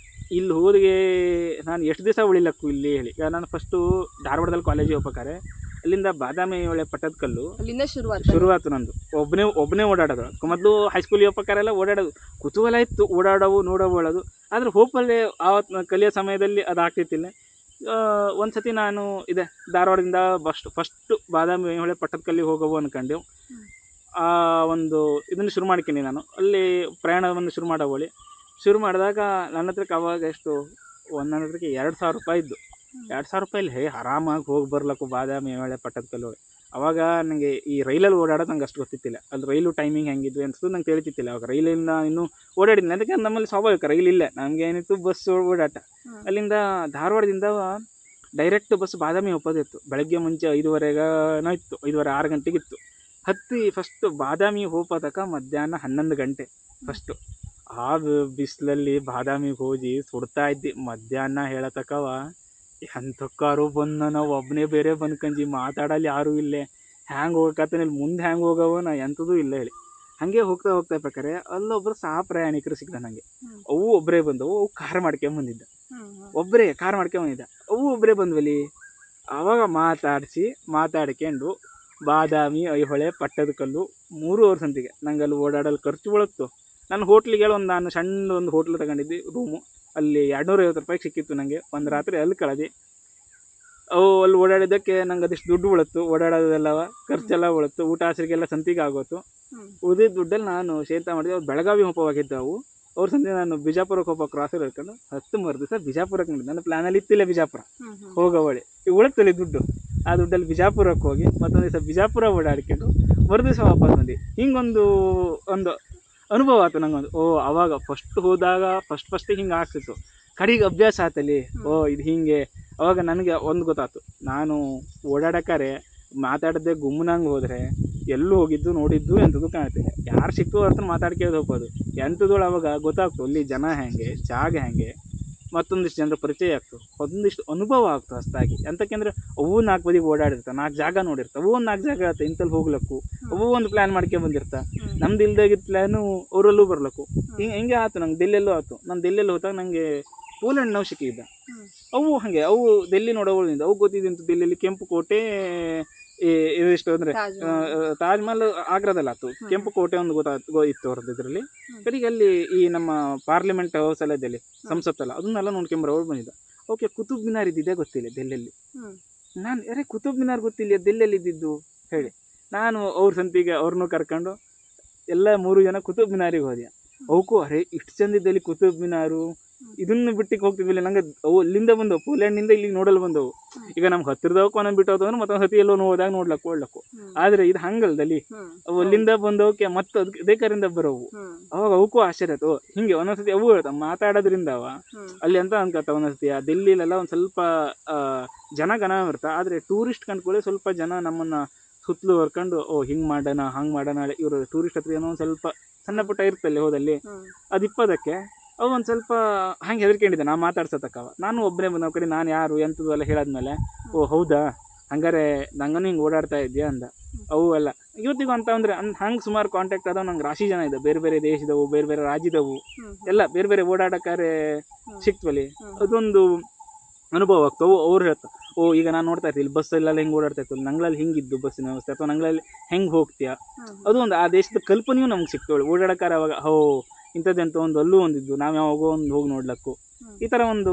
ಇಲ್ಲಿ ಹೋದಿಗೆ ನಾನು ಎಷ್ಟು ದಿವಸ ಉಳಿಲಕ್ಕು ಇಲ್ಲಿ ಹೇಳಿ. ಈಗ ನಾನು ಫಸ್ಟು ಧಾರವಾಡದಲ್ಲಿ ಕಾಲೇಜಿಗೆ ಹೋಗ್ಬೇಕಾರೆ ಅಲ್ಲಿಂದ ಬಾದಾಮಿ ಒಳ್ಳೆ ಪಟ್ಟದಕಲ್ಲು ಅಲ್ಲಿಂದ ಶುರುವಾತು ನಂದು. ಒಬ್ಬನೇ ಓಡಾಡೋದು. ಮೊದಲು ಹೈಸ್ಕೂಲಿಗೆ ಹೋಗ್ಬೇಕಾರೆಲ್ಲ ಓಡಾಡೋದು ಕುತೂಹಲ ಇತ್ತು, ಓಡಾಡೋವು ನೋಡೋವು ಹೇಳೋದು. ಆದರೆ ಹೋಪಲ್ಲೇ ಆವತ್ತು ಕಲಿಯೋ ಸಮಯದಲ್ಲಿ ಅದು ಆಗ್ತಿತ್ತಿಲ್ಲ. ಒಂದು ಸತಿ ನಾನು ಧಾರವಾಡದಿಂದ ಫಸ್ಟು ಬಾದಾಮಿ ಹೊಳೆ ಪಟ್ಟದಕಲ್ಲಿಗೆ ಹೋಗೋವು ಅಂದ್ಕೊಂಡು ಆ ಒಂದು ಇದನ್ನು ಶುರು ಮಾಡ್ತೀನಿ. ನಾನು ಅಲ್ಲಿ ಪ್ರಯಾಣವನ್ನು ಶುರು ಮಾಡಿದಾಗ ನನ್ನ ಹತ್ರಕ್ಕೆ ಅವಾಗ ನನ್ನ ಹತ್ರಕ್ಕೆ 2,000 ರೂಪಾಯಿ ಇದ್ದು. 2,000 ರೂಪಾಯಲ್ಲಿ ಆರಾಮಾಗಿ ಹೋಗಿ ಬರ್ಲಕ್ಕು ಬಾದಾಮಿ ಹೊಳೆ ಪಟ್ಟದಕಲ್ಲು. ಅವಾಗ ನನಗೆ ಈ ರೈಲಲ್ಲಿ ಓಡಾಡೋದು ನಂಗೆ ಅಷ್ಟು ಗೊತ್ತಿತ್ತಿಲ್ಲ. ಅಲ್ಲಿ ರೈಲು ಟೈಮಿಂಗ್ ಹೆಂಗಿದ್ವಿ ಅನ್ಸೋದು ನಂಗೆ ತಿಳಿತಿತ್ತಿಲ್ಲ. ಅವಾಗ ರೈಲಿಂದ ಇನ್ನೂ ಓಡಾಡಿದ್ನಿ. ಅದಕ್ಕೆ ನಮ್ಮಲ್ಲಿ ಸ್ವಾಭಾವಿಕ ರೈಲ್ ಇಲ್ಲ, ನಮಗೆ ಏನಿತ್ತು ಬಸ್ ಓಡಾಟ. ಅಲ್ಲಿಂದ ಧಾರವಾಡದಿಂದ ಡೈರೆಕ್ಟ್ ಬಸ್ ಬಾದಾಮಿ ಹೋಗೋದಿತ್ತು. ಬೆಳಗ್ಗೆ ಮುಂಚೆ 5:30 ಇತ್ತು, 5:30 6 ಗಂಟೆಗಿತ್ತು. ಹತ್ತಿ ಫಸ್ಟು ಬಾದಾಮಿ ಹೋಗೋದಕ್ಕೆ ಮಧ್ಯಾಹ್ನ 11 ಗಂಟೆ. ಫಸ್ಟು ಆ ಬಿಸಿಲಲ್ಲಿ ಬಾದಾಮಿಗೆ ಹೋಗಿ ಸುಡ್ತಾ ಇದ್ದಿ. ಮಧ್ಯಾಹ್ನ ಹೇಳತಕ್ಕವ ಎಂಥಕ್ಕಾರು ಬಂದು ನಾವು ಒಬ್ಬನೇ ಬೇರೆ ಬಂದ್ಕಂಜಿ ಮಾತಾಡಲ್ಲಿ ಯಾರೂ ಇಲ್ಲೇ ಹ್ಯಾಂಗೆ ಹೋಗಕತ್ತಾನೆ, ಇಲ್ಲಿ ಮುಂದೆ ಹ್ಯಾಂಗೆ ಹೋಗವ ನಾ ಎಂಥದೂ ಇಲ್ಲ ಹೇಳಿ. ಹಾಗೆ ಹೋಗ್ತಾ ಇರ್ಬೇಕಾರೆ ಅಲ್ಲೊಬ್ಬರು ಸಹ ಪ್ರಯಾಣಿಕರು ಸಿಕ್ಕಿದ ನನಗೆ. ಅವು ಒಬ್ಬರೇ ಬಂದವು. ಅವು ಕಾರ್ ಮಾಡ್ಕೊಂಬಂದಿದ್ದ. ಅವು ಒಬ್ಬರೇ ಬಂದ್ವಲ್ಲಿ. ಆವಾಗ ಮಾತಾಡ್ಕೊಂಡು ಬಾದಾಮಿ ಐಹೊಳೆ ಪಟ್ಟದಕಲ್ಲು 3 ಅವರ್ ಸಂತಿಗೆ ನಂಗೆ ಅಲ್ಲಿ ಓಡಾಡಲು ಖರ್ಚು ಬೀಳುತ್ತು. ನಾನು ಹೋಟ್ಲಿಗೆ ನಾನು ಸಣ್ಣ ಒಂದು ಹೋಟ್ಲ್ ತಗೊಂಡಿದ್ದೆ ರೂಮು. ಅಲ್ಲಿ 250 ರೂಪಾಯಿಗೆ ಸಿಕ್ಕಿತ್ತು ನನಗೆ. ಒಂದು ರಾತ್ರಿ ಅಲ್ಲಿ ಕಳೆದಿ. ಅಲ್ಲಿ ಓಡಾಡಿದ್ದಕ್ಕೆ ನಂಗೆ ಅದಿಷ್ಟು ದುಡ್ಡು ಬೀಳುತ್ತು. ಓಡಾಡೋದೆಲ್ಲ ಖರ್ಚೆಲ್ಲ ಬೀಳುತ್ತು. ಊಟ ಹಸಿರಿಗೆಲ್ಲ ಸಂತಿಗೆ ಆಗೋತ್ತು. ಉಳಿದಿದ್ದ ದುಡ್ಡಲ್ಲಿ ನಾನು ಶೇಂತ ಮಾಡಿದೆ. ಅವ್ರು ಬೆಳಗಾವಿ ಹೋಗೋವಾಗಿದ್ದವು. ಅವ್ರ ಸಂತೆ ನಾನು ಬಿಜಾಪುರಕ್ಕೆ ಹೋಗೋ ಕ್ರಾಸಲ್ಲಿ ಇಟ್ಕೊಂಡು 10 ದಿವಸ ಬಿಜಾಪುರಕ್ಕೆ ನೋಡಿದೆ. ನನ್ನ ಪ್ಲ್ಯಾನಲ್ಲಿ ಇತ್ತಿಲ್ಲ ಬಿಜಾಪುರ ಹೋಗೋವಳಿ. ಈಗ ಉಳಿತಲ್ಲಿ ದುಡ್ಡು. ಆ ದುಡ್ಡಲ್ಲಿ ಬಿಜಾಪುರಕ್ಕೆ ಹೋಗಿ ಮತ್ತೊಂದು ದಿವಸ ಬಿಜಾಪುರ ಓಡಾಡ್ಕೊಂಡು ಮರುದಿವಸ ವಾಪಸ್ ಬಂದು ಹಿಂಗೊಂದು ಅನುಭವ ಆಯ್ತು ನಂಗೊಂದು. ಆವಾಗ ಫಸ್ಟ್ ಹೋದಾಗ ಫಸ್ಟಿಗೆ ಹಿಂಗೆ ಆಗ್ತಿತ್ತು. ಕಡೆಗೆ ಅಭ್ಯಾಸ ಆತಲ್ಲಿ. ಇದು ಹೀಗೆ. ಅವಾಗ ನನಗೆ ಒಂದು ಗೊತ್ತಾಯ್ತು, ನಾನು ಓಡಾಡೋಕ್ಕಾರೆ ಮಾತಾಡದೆ ಗುಮ್ಮನಂಗೆ ಹೋದರೆ ಎಲ್ಲೂ ಹೋಗಿದ್ದು ನೋಡಿದ್ದು ಎಂಥದ್ದು ಕಾಣ್ತೀನಿ. ಯಾರು ಸಿಕ್ತು ಅವ್ರ ಹತ್ರ ಮಾತಾಡ್ಕೊಂಡು ಹೋಗ್ಬೋದು. ಎಂಥದೋಳು ಅವಾಗ ಗೊತ್ತಾಗ್ತು ಅಲ್ಲಿ ಜನ ಹೆಂಗೆ, ಜಾಗ ಹೆಂಗೆ, ಮತ್ತೊಂದಿಷ್ಟು ಜನರ ಪರಿಚಯ ಆಗ್ತು, ಒಂದಿಷ್ಟು ಅನುಭವ ಆಗ್ತು ಹೊಸದಾಗಿ. ಎಂತಕ್ಕೆಂದ್ರೆ ಅವು 4 ಬದಿಗೆ ಓಡಾಡಿರ್ತಾವೆ, 4 ಜಾಗ ನೋಡಿರ್ತಾವೆ. ಅವು ಒಂದು 4 ಜಾಗ ಆಯ್ತು ಇಂಥಲ್ಲಿ ಹೋಗ್ಲಕ್ಕು. ಅವು ಒಂದು ಪ್ಲ್ಯಾನ್ ಮಾಡ್ಕೊಂಬಂದಿರ್ತಾವೆ. ನಮ್ದು ಇಲ್ದಾಗಿದ್ದ ಪ್ಲ್ಯಾನು ಅವರಲ್ಲೂ ಬರ್ಲಕ್ಕು. ಹಿಂಗೆ ಆಯ್ತು. ನಂಗೆ ಡೆಲ್ಲಿಯಲ್ಲೂ ಆಯ್ತು. ನಾನು ಡೆಲ್ಲಿಯಲ್ಲಿ ಹೋದಾಗ ನನಗೆ ಪೋಲೆಂಡ್ ನಾವು ಸಿಕ್ಕಿದ್ದ. ಅವು ಡೆಲ್ಲಿ ನೋಡೋಗಳಿಂದ ಅವು ಗೊತ್ತಿದ್ದಂತು. ಡೆಲ್ಲಿಯಲ್ಲಿ ಕೆಂಪು ಕೋಟೆ ಇದಿಷ್ಟು ಅಂದರೆ ತಾಜ್ ಮಹಲ್ ಆಗ್ರಾದಲ್ಲಿ ಆಯ್ತು. ಕೆಂಪು ಕೋಟೆ ಒಂದು ಇತ್ತು ಅವ್ರದ್ದು ಇದರಲ್ಲಿ. ಕಡೆಗೆ ಅಲ್ಲಿ ಈ ನಮ್ಮ ಪಾರ್ಲಿಮೆಂಟ್ ಹೌಸ್ ಎಲ್ಲ ಇದ್ದಲ್ಲಿ ಸಂಸತ್ತಲ್ಲ ಅದನ್ನೆಲ್ಲ ನೋಡ್ಕೊಂಬರೋರು ಬಂದಿದ್ದ. ಓಕೆ, ಕುತುಬ್ ಮಿನಾರ್ ಇದ್ದಿದ್ದೇ ಗೊತ್ತಿಲ್ಲ ಡೆಲ್ಲಿಯಲ್ಲಿ. ನಾನು ಕುತುಬ್ ಮಿನಾರ್ ಗೊತ್ತಿಲ್ಲ ಡೆಲ್ಲಿಯಲ್ಲಿ ಇದ್ದಿದ್ದು ಹೇಳಿ. ನಾನು ಅವ್ರ ಸಂತಿಗೆ ಅವ್ರನ್ನೂ ಕರ್ಕೊಂಡು ಎಲ್ಲ 3 ಜನ ಕುತುಬ್ ಮಿನಾರಿಗೆ ಹೋದೆ. ಅವಕ್ಕೂ ಇಷ್ಟು ಚಂದ ಇದ್ದಲ್ಲಿ ಕುತುಬ್ ಮಿನಾರು ಇದನ್ನು ಬಿಟ್ಟಿಗೆ ಹೋಗ್ತಿದ್ವಿಲ್ಲ. ನಂಗೆ ಅವು ಅಲ್ಲಿಂದ ಬಂದವು, ಪೋಲೆಂಡ್ನಿಂದ ಇಲ್ಲಿಗೆ ನೋಡಲು ಬಂದವು. ಈಗ ನಮ್ಗೆ ಹತ್ತಿರದವಕ್ಕೆ ಒಂದೊಂದು ಬಿಟ್ಟು ಅಂದ್ರೆ ಮತ್ತೊಂದು ಸತಿ ಎಲ್ಲೋ ಹೋದಾಗ ನೋಡ್ಲಕ್ಕು. ಆದರೆ ಇದು ಹಂಗಲ್ದಲ್ಲಿ ಅವು ಅಲ್ಲಿಂದ ಬಂದವಕ್ಕೆ ಮತ್ತೆ ಅದೇ ಕರಿಂದ ಬರೋವು. ಅವಾಗ ಅವಕ್ಕೂ ಆಶ್ಚರ್ಯ ಆಯ್ತು. ಹಿಂಗೆ ಒಂದೊಂದ್ಸತಿ ಅವು ಹೇಳ್ತಾವ ಮಾತಾಡೋದ್ರಿಂದ ಅಲ್ಲಿ ಅಂತ ಅನ್ಕೋತಾವ. ಒಂದೊಂದ್ಸತಿ ಆ ಡೆಲ್ಲಿಲೆಲ್ಲ ಒಂದು ಸ್ವಲ್ಪ ಜನ ಇರ್ತಾವೆ. ಆದರೆ ಟೂರಿಸ್ಟ್ ಕಂಡ್ಕೊಳ್ಳಿ ಸ್ವಲ್ಪ ಜನ ನಮ್ಮನ್ನು ಸುತ್ತಲೂ ಹೊರ್ಕೊಂಡು ಹಿಂಗೆ ಮಾಡೋಣ ಹಂಗೆ ಮಾಡೋಣ. ಇವರು ಟೂರಿಸ್ಟ್ ಹತ್ರ ಏನೋ ಒಂದು ಸ್ವಲ್ಪ ಸಣ್ಣ ಪುಟ್ಟ ಇರ್ತಲ್ಲಿ ಹೋದಲ್ಲಿ ಅದು ಇಪ್ಪದಕ್ಕೆ ಅವು ಒಂದು ಸ್ವಲ್ಪ ಹಂಗೆ ಹೆದರ್ಕೊಂಡಿದ್ದೆ ನಾ ಮಾತಾಡ್ಸೋತಕ್ಕವ. ನಾನು ಒಬ್ಬನೇ ಬಂದ ಕಡೆ ನಾನು ಯಾರು ಎಂಥದ್ದು ಎಲ್ಲ ಹೇಳಾದ್ಮೇಲೆ ಹೌದಾ ಹಂಗಾರೆ ನಂಗನು ಹಿಂಗೆ ಓಡಾಡ್ತಾ ಇದೆಯಾ ಅಂದ. ಅವು ಎಲ್ಲ ಇವತ್ತಿಗೂ ಅಂತ ಅಂದರೆ ಹಂಗೆ ಸುಮಾರು ಕಾಂಟ್ಯಾಕ್ಟ್ ಆದವು. ನಂಗೆ ರಾಶಿ ಜನ ಇದೆ, ಬೇರೆ ಬೇರೆ ದೇಶದವು, ಬೇರೆ ಬೇರೆ ರಾಜ್ಯದವು ಎಲ್ಲ ಬೇರೆ ಬೇರೆ ಓಡಾಡೋಕ್ಕಾರೆ ಸಿಕ್ತವಲ್ಲಿ. ಅದೊಂದು ಅನುಭವ ಆಗ್ತವೆ. ಅವ್ರು ಹೇಳ್ತಾರೆ ಈಗ ನಾನು ನೋಡ್ತಾ ಇರ್ತೀನಿ ಇಲ್ಲಿ ಬಸ್ಸಲ್ಲೆಲ್ಲ ಹೆಂಗೆ ಓಡಾಡ್ತಾ ಇರ್ತೀವಿ, ನಂಗಳಲ್ಲಿ ಹಿಂಗಿದ್ದು ಬಸ್ಸಿನ ವ್ಯವಸ್ಥೆ ಅಥವಾ ನಂಗಳಲ್ಲಿ ಹೆಂಗೆ ಹೋಗ್ತೀಯಾ, ಅದು ಒಂದು ಆ ದೇಶದ ಕಲ್ಪನೆಯೂ ನಮ್ಗೆ ಸಿಕ್ತವಳು ಓಡಾಡೋಕ್ಕಾರೆ. ಅವಾಗ ಇಂಥದ್ದೆಂತ ಒಂದು ಅಲ್ಲೂ ಒಂದಿದ್ದು ನಾವು ಯಾವಾಗೋ ಒಂದು ಹೋಗಿ ನೋಡ್ಲಕ್ಕು ಈ ಥರ ಒಂದು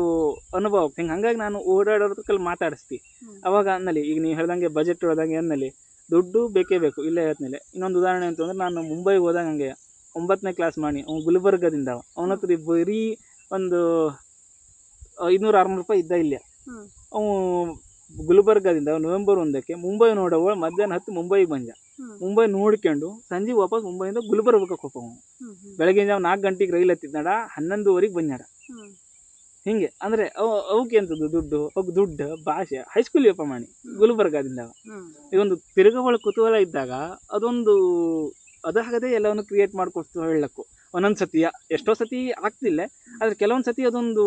ಅನುಭವ ಹಿಂಗೆ ಹಂಗಾಗಿ ನಾನು ಓಡಾಡೋದಕ್ಕಲ್ಲಿ ಮಾತಾಡಿಸ್ತಿ ಅವಾಗ ಅಂದಲ್ಲಿ ಈಗ ನೀವು ಹೇಳ್ದಂಗೆ ಬಜೆಟ್ ಹೇಳ್ದಂಗೆ ಅಂದಲ್ಲಿ ದುಡ್ಡು ಬೇಕೇ ಬೇಕು ಇಲ್ಲೇ ಹೇಳ್ತೀನಿ. ಇನ್ನೊಂದು ಉದಾಹರಣೆ ಅಂತಂದ್ರೆ ನಾನು ಮುಂಬೈಗೆ ಹೋದಾಗ ಹಂಗೆ 9ನೇ ಕ್ಲಾಸ್ ಮಾಡಿ ಅವ್ನು ಗುಲ್ಬರ್ಗದಿಂದ ಅವನ ಹತ್ರ ಬರೀ ಒಂದು 500-600 ರೂಪಾಯಿ ಇದ್ದ ಇಲ್ಲ. ಅವನು ಗುಲ್ಬರ್ಗದಿಂದ ನವೆಂಬರ್ 1ಕ್ಕೆ ಮುಂಬೈ ನೋಡೋವ ಮಧ್ಯಾಹ್ನ 10 ಮುಂಬೈಗೆ ಬಂದ. ಮುಂಬೈ ನೋಡ್ಕೊಂಡು ಸಂಜೆ ವಾಪಸ್ ಮುಂಬೈಯಿಂದ ಗುಲ್ಬರ್ಗಕ್ಕೆ ಹೋಗ್ಬೇಕು. ಬೆಳಗ್ಗೆ ನಾವು 4 ಗಂಟೆಗೆ ರೈಲ್ ಹತ್ತಿದ್ನಾಡ 11ವರೆಗೆ ಬಂದಾಡ. ಹಿಂಗೆ ಅಂದರೆ ಅವಕ್ಕೆ ಎಂಥದ್ದು ದುಡ್ಡು ಭಾಷೆ ಹೈಸ್ಕೂಲ್ ವ್ಯಾಪ ಮಾಡಿ ಗುಲ್ಬರ್ಗದಿಂದ ಈ ಒಂದು ತಿರುಗುವಳ ಕುತೂಹಲ ಇದ್ದಾಗ ಅದೊಂದು ಅದಾಗದೆ ಎಲ್ಲವನ್ನು ಕ್ರಿಯೇಟ್ ಮಾಡ್ಕೊಡ್ತು ಹೇಳಕ್ಕು. ಒಂದೊಂದು ಸತಿ ಎಷ್ಟೋ ಸತಿ ಆಗ್ತಿಲ್ಲ, ಆದರೆ ಕೆಲವೊಂದು ಸತಿ ಅದೊಂದು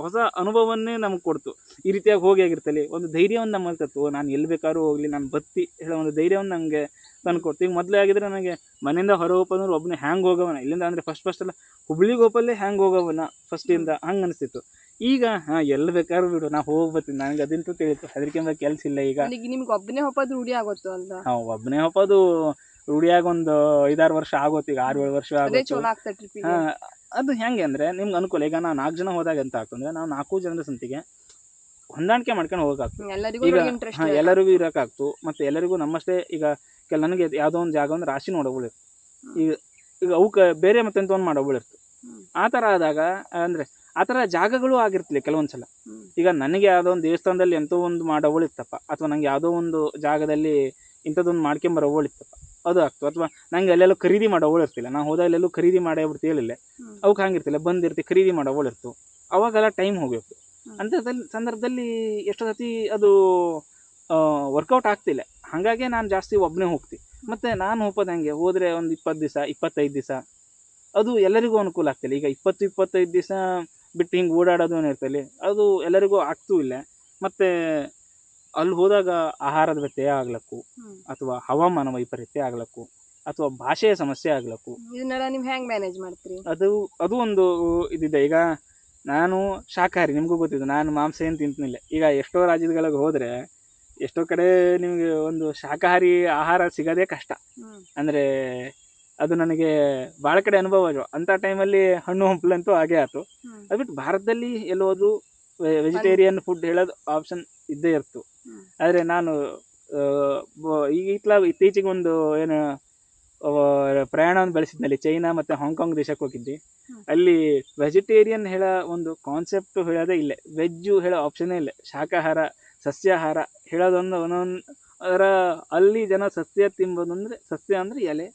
ಹೊಸ ಅನುಭವವನ್ನೇ ನಮ್ಗೆ ಕೊಡ್ತು. ಈ ರೀತಿಯಾಗಿ ಹೋಗಿ ಆಗಿರ್ತಲ್ಲಿ ಒಂದು ಧೈರ್ಯವನ್ನು ನಮ್ಮಲ್ಲಿ ತತ್ತು. ನಾನು ಎಲ್ಲಿ ಬೇಕಾದ್ರೂ ಹೋಗಲಿ ನಾನು ಬತ್ತಿ ಹೇಳೋ ಒಂದು ಧೈರ್ಯವನ್ನು ನನಗೆ ತಂದು ಕೊಡ್ತು. ಈಗ ಮೊದಲೇ ಆಗಿದ್ರೆ ನನಗೆ ಮನೆಯಿಂದ ಹೊರ ಹೋಗೋದಂದ್ರೆ ಒಬ್ಬನೇ ಹ್ಯಾಂಗೆ ಹೋಗೋವನ ಇಲ್ಲಿಂದ ಅಂದರೆ ಫಸ್ಟ್ ಎಲ್ಲ ಹುಬ್ಳಿಗೆ ಹೋಗಲ್ಲೇ ಹ್ಯಾಂಗೆ ಹೋಗೋವನ ಫಸ್ಟಿಂದ ಹಂಗೆ ಅನಿಸ್ತಿತ್ತು. ಈಗ ಎಲ್ಲಿ ಬೇಕಾದ್ರೂ ಬಿಡು ನಾ ಹೋಗಿ ಬರ್ತೀನಿ, ನನಗೆ ಅದಂತೂ ತಿಳಿತು, ಹೆದರಿಕೆಂಬ ಕೆಲಸ ಇಲ್ಲ. ಈಗ ನಿಮ್ಗೆ ಒಬ್ಬನೇ ಹೋಗೋದು ರೂಢಿ ಆಗೋತ್ತು ಅಲ್ವಾ? ಒಬ್ಬನೇ ಹೋಗೋದು ರೂಢಿಯಾಗಿ ಒಂದು 5-6 ವರ್ಷ ಆಗೋತ್ತು, ಈಗ 6-7 ವರ್ಷ ಆಗೋತ್ತು. ಅದು ಹೆಂಗೆ ಅಂದರೆ ನಿಮ್ಗೆ ಅನುಕೂಲ. ಈಗ ನಾವು 4 ಜನ ಹೋದಾಗ ಅಂತ ಆಗ್ತಂದ್ರೆ ನಾವು 4 ಜನದ ಸಂತಿಗೆ ಹೊಂದಾಣಿಕೆ ಮಾಡ್ಕೊಂಡು ಹೋಗೋಕ್ಕಾಗ್ತು. ಈಗ ಎಲ್ಲರಿಗೂ ಇರೋಕ್ಕಾಗ್ತು. ಮತ್ತು ಎಲ್ಲರಿಗೂ ನಮ್ಮಷ್ಟೇ ಈಗ ನನಗೆ ಯಾವುದೋ ಒಂದು ಜಾಗ ಒಂದು ರಾಶಿ ನೋಡೋಗಳಿರ್ತು. ಈಗ ಅವಕ್ಕೆ ಬೇರೆ ಮತ್ತೆಂತ ಒಂದು ಮಾಡೋಗಳಿರ್ತು. ಆ ಥರ ಆದಾಗ ಅಂದರೆ ಆ ಥರ ಜಾಗಗಳು ಆಗಿರ್ತಿಲ್ಲ ಕೆಲವೊಂದು ಸಲ. ಈಗ ನನಗೆ ಯಾವುದೋ ಒಂದು ದೇವಸ್ಥಾನದಲ್ಲಿ ಎಂತೋ ಒಂದು ಮಾಡೋಗಳಿತ್ತಪ್ಪ, ಅಥವಾ ನಂಗೆ ಯಾವುದೋ ಒಂದು ಜಾಗದಲ್ಲಿ ಇಂಥದ್ದೊಂದು ಮಾಡ್ಕೊಂಬರೋಗಳಿತ್ತಪ್ಪ, ಅದು ಆಗ್ತು. ಅಥವಾ ನಂಗೆ ಅಲ್ಲೆಲ್ಲೂ ಖರೀದಿ ಮಾಡೋಗಳು ಇರ್ತಿಲ್ಲ, ನಾನು ಹೋದಾಗ ಅಲ್ಲೆಲ್ಲೂ ಖರೀದಿ ಮಾಡೇ ಬಿಡ್ತಿ ಹೇಳಿಲ್ಲ, ಅವಕ್ಕೆ ಹಂಗಿರ್ತಿಲ್ಲ, ಬಂದಿರ್ತಿ ಖರೀದಿ ಮಾಡೋಗಳು ಇರ್ತು. ಅವಾಗೆಲ್ಲ ಟೈಮ್ ಹೋಗಿರ್ತು. ಅಂಥದ್ದಲ್ಲಿ ಸಂದರ್ಭದಲ್ಲಿ ಎಷ್ಟೋ ಸತಿ ಅದು ವರ್ಕೌಟ್ ಆಗ್ತಿಲ್ಲ. ಹಾಗಾಗಿ ನಾನು ಜಾಸ್ತಿ ಒಬ್ಬನೇ ಹೋಗ್ತೀನಿ. ಮತ್ತು ನಾನು ಹೋಗೋದು ಹಂಗೆ ಹೋದರೆ ಒಂದು 20 ದಿವಸ 25 ದಿವಸ ಅದು ಎಲ್ಲರಿಗೂ ಅನುಕೂಲ ಆಗ್ತಿಲ್ಲ. ಈಗ 20-25 ದಿವಸ ಬಿಟ್ಟು ಹಿಂಗೆ ಓಡಾಡೋದು ಏನಿರ್ತಲ್ಲಿ ಅದು ಎಲ್ಲರಿಗೂ ಆಗ್ತೂ ಇಲ್ಲ. ಮತ್ತು ಅಲ್ಲಿ ಹೋದಾಗ ಆಹಾರದ ವ್ಯತ್ಯಯ ಆಗ್ಲಕ್ಕು, ಅಥವಾ ಹವಾಮಾನ ವೈಪರೀತ್ಯ ಆಗ್ಲಕ್ಕು, ಅಥವಾ ಭಾಷೆಯ ಸಮಸ್ಯೆ ಆಗ್ಲಕ್ಕು. ಇದನ್ನೆಲ್ಲ ನೀವು ಹೆಂಗೆ ಮ್ಯಾನೇಜ್ ಮಾಡ್ತೀರಿ? ಅದು ಒಂದು ಇದಿದೆ. ಈಗ ನಾನು ಶಾಕಾಹಾರಿ, ನಿಮಗೂ ಗೊತ್ತಿದ್ದು, ನಾನು ಮಾಂಸ ಏನು ತಿಂತಿಲ್ಲ. ಈಗ ಎಷ್ಟೋ ರಾಜ್ಯಗಳಿಗೆ ಹೋದರೆ ಎಷ್ಟೋ ಕಡೆ ನಿಮಗೆ ಒಂದು ಶಾಕಾಹಾರಿ ಆಹಾರ ಸಿಗೋದೇ ಕಷ್ಟ. ಅಂದರೆ ಅದು ನನಗೆ ಭಾಳ ಕಡೆ ಅನುಭವ ಆಗಿದೆ. ಅಂಥ ಟೈಮಲ್ಲಿ ಹಣ್ಣು ಹಂಪಲಂತೂ ಹಾಗೇ ಆಯ್ತು. ಅದು ಬಿಟ್ಟು ಭಾರತದಲ್ಲಿ ಎಲ್ಲೋದು ವೆಜಿಟೇರಿಯನ್ ಫುಡ್ ಹೇಳೋದು ಆಪ್ಷನ್ ಇದ್ದೇ ಇರ್ತು. ಆದರೆ ನಾನು ಈಗ ಇತ್ತೀಚೆಗೆ ಒಂದು ಏನು ಪ್ರಯಾಣವನ್ನು ಬೆಳೆಸಿದ್ನಲ್ಲಿ ಚೈನಾ ಮತ್ತು ಹಾಂಗ್ಕಾಂಗ್ ದೇಶಕ್ಕೆ ಹೋಗಿದ್ದೆ. ಅಲ್ಲಿ ವೆಜಿಟೇರಿಯನ್ ಹೇಳೋ ಒಂದು ಕಾನ್ಸೆಪ್ಟು ಹೇಳೋದೇ ಇಲ್ಲ, ವೆಜ್ಜು ಹೇಳೋ ಆಪ್ಷನ್ನೇ ಇಲ್ಲ. ಶಾಕಾಹಾರ ಸಸ್ಯಾಹಾರ ಹೇಳೋದೊಂದು ಅದರ ಅಲ್ಲಿ ಜನ ಸಸ್ಯ ತಿಂಬೋದು. ಅಂದರೆ ಸಸ್ಯ ಅಂದರೆ ಎಲೆ,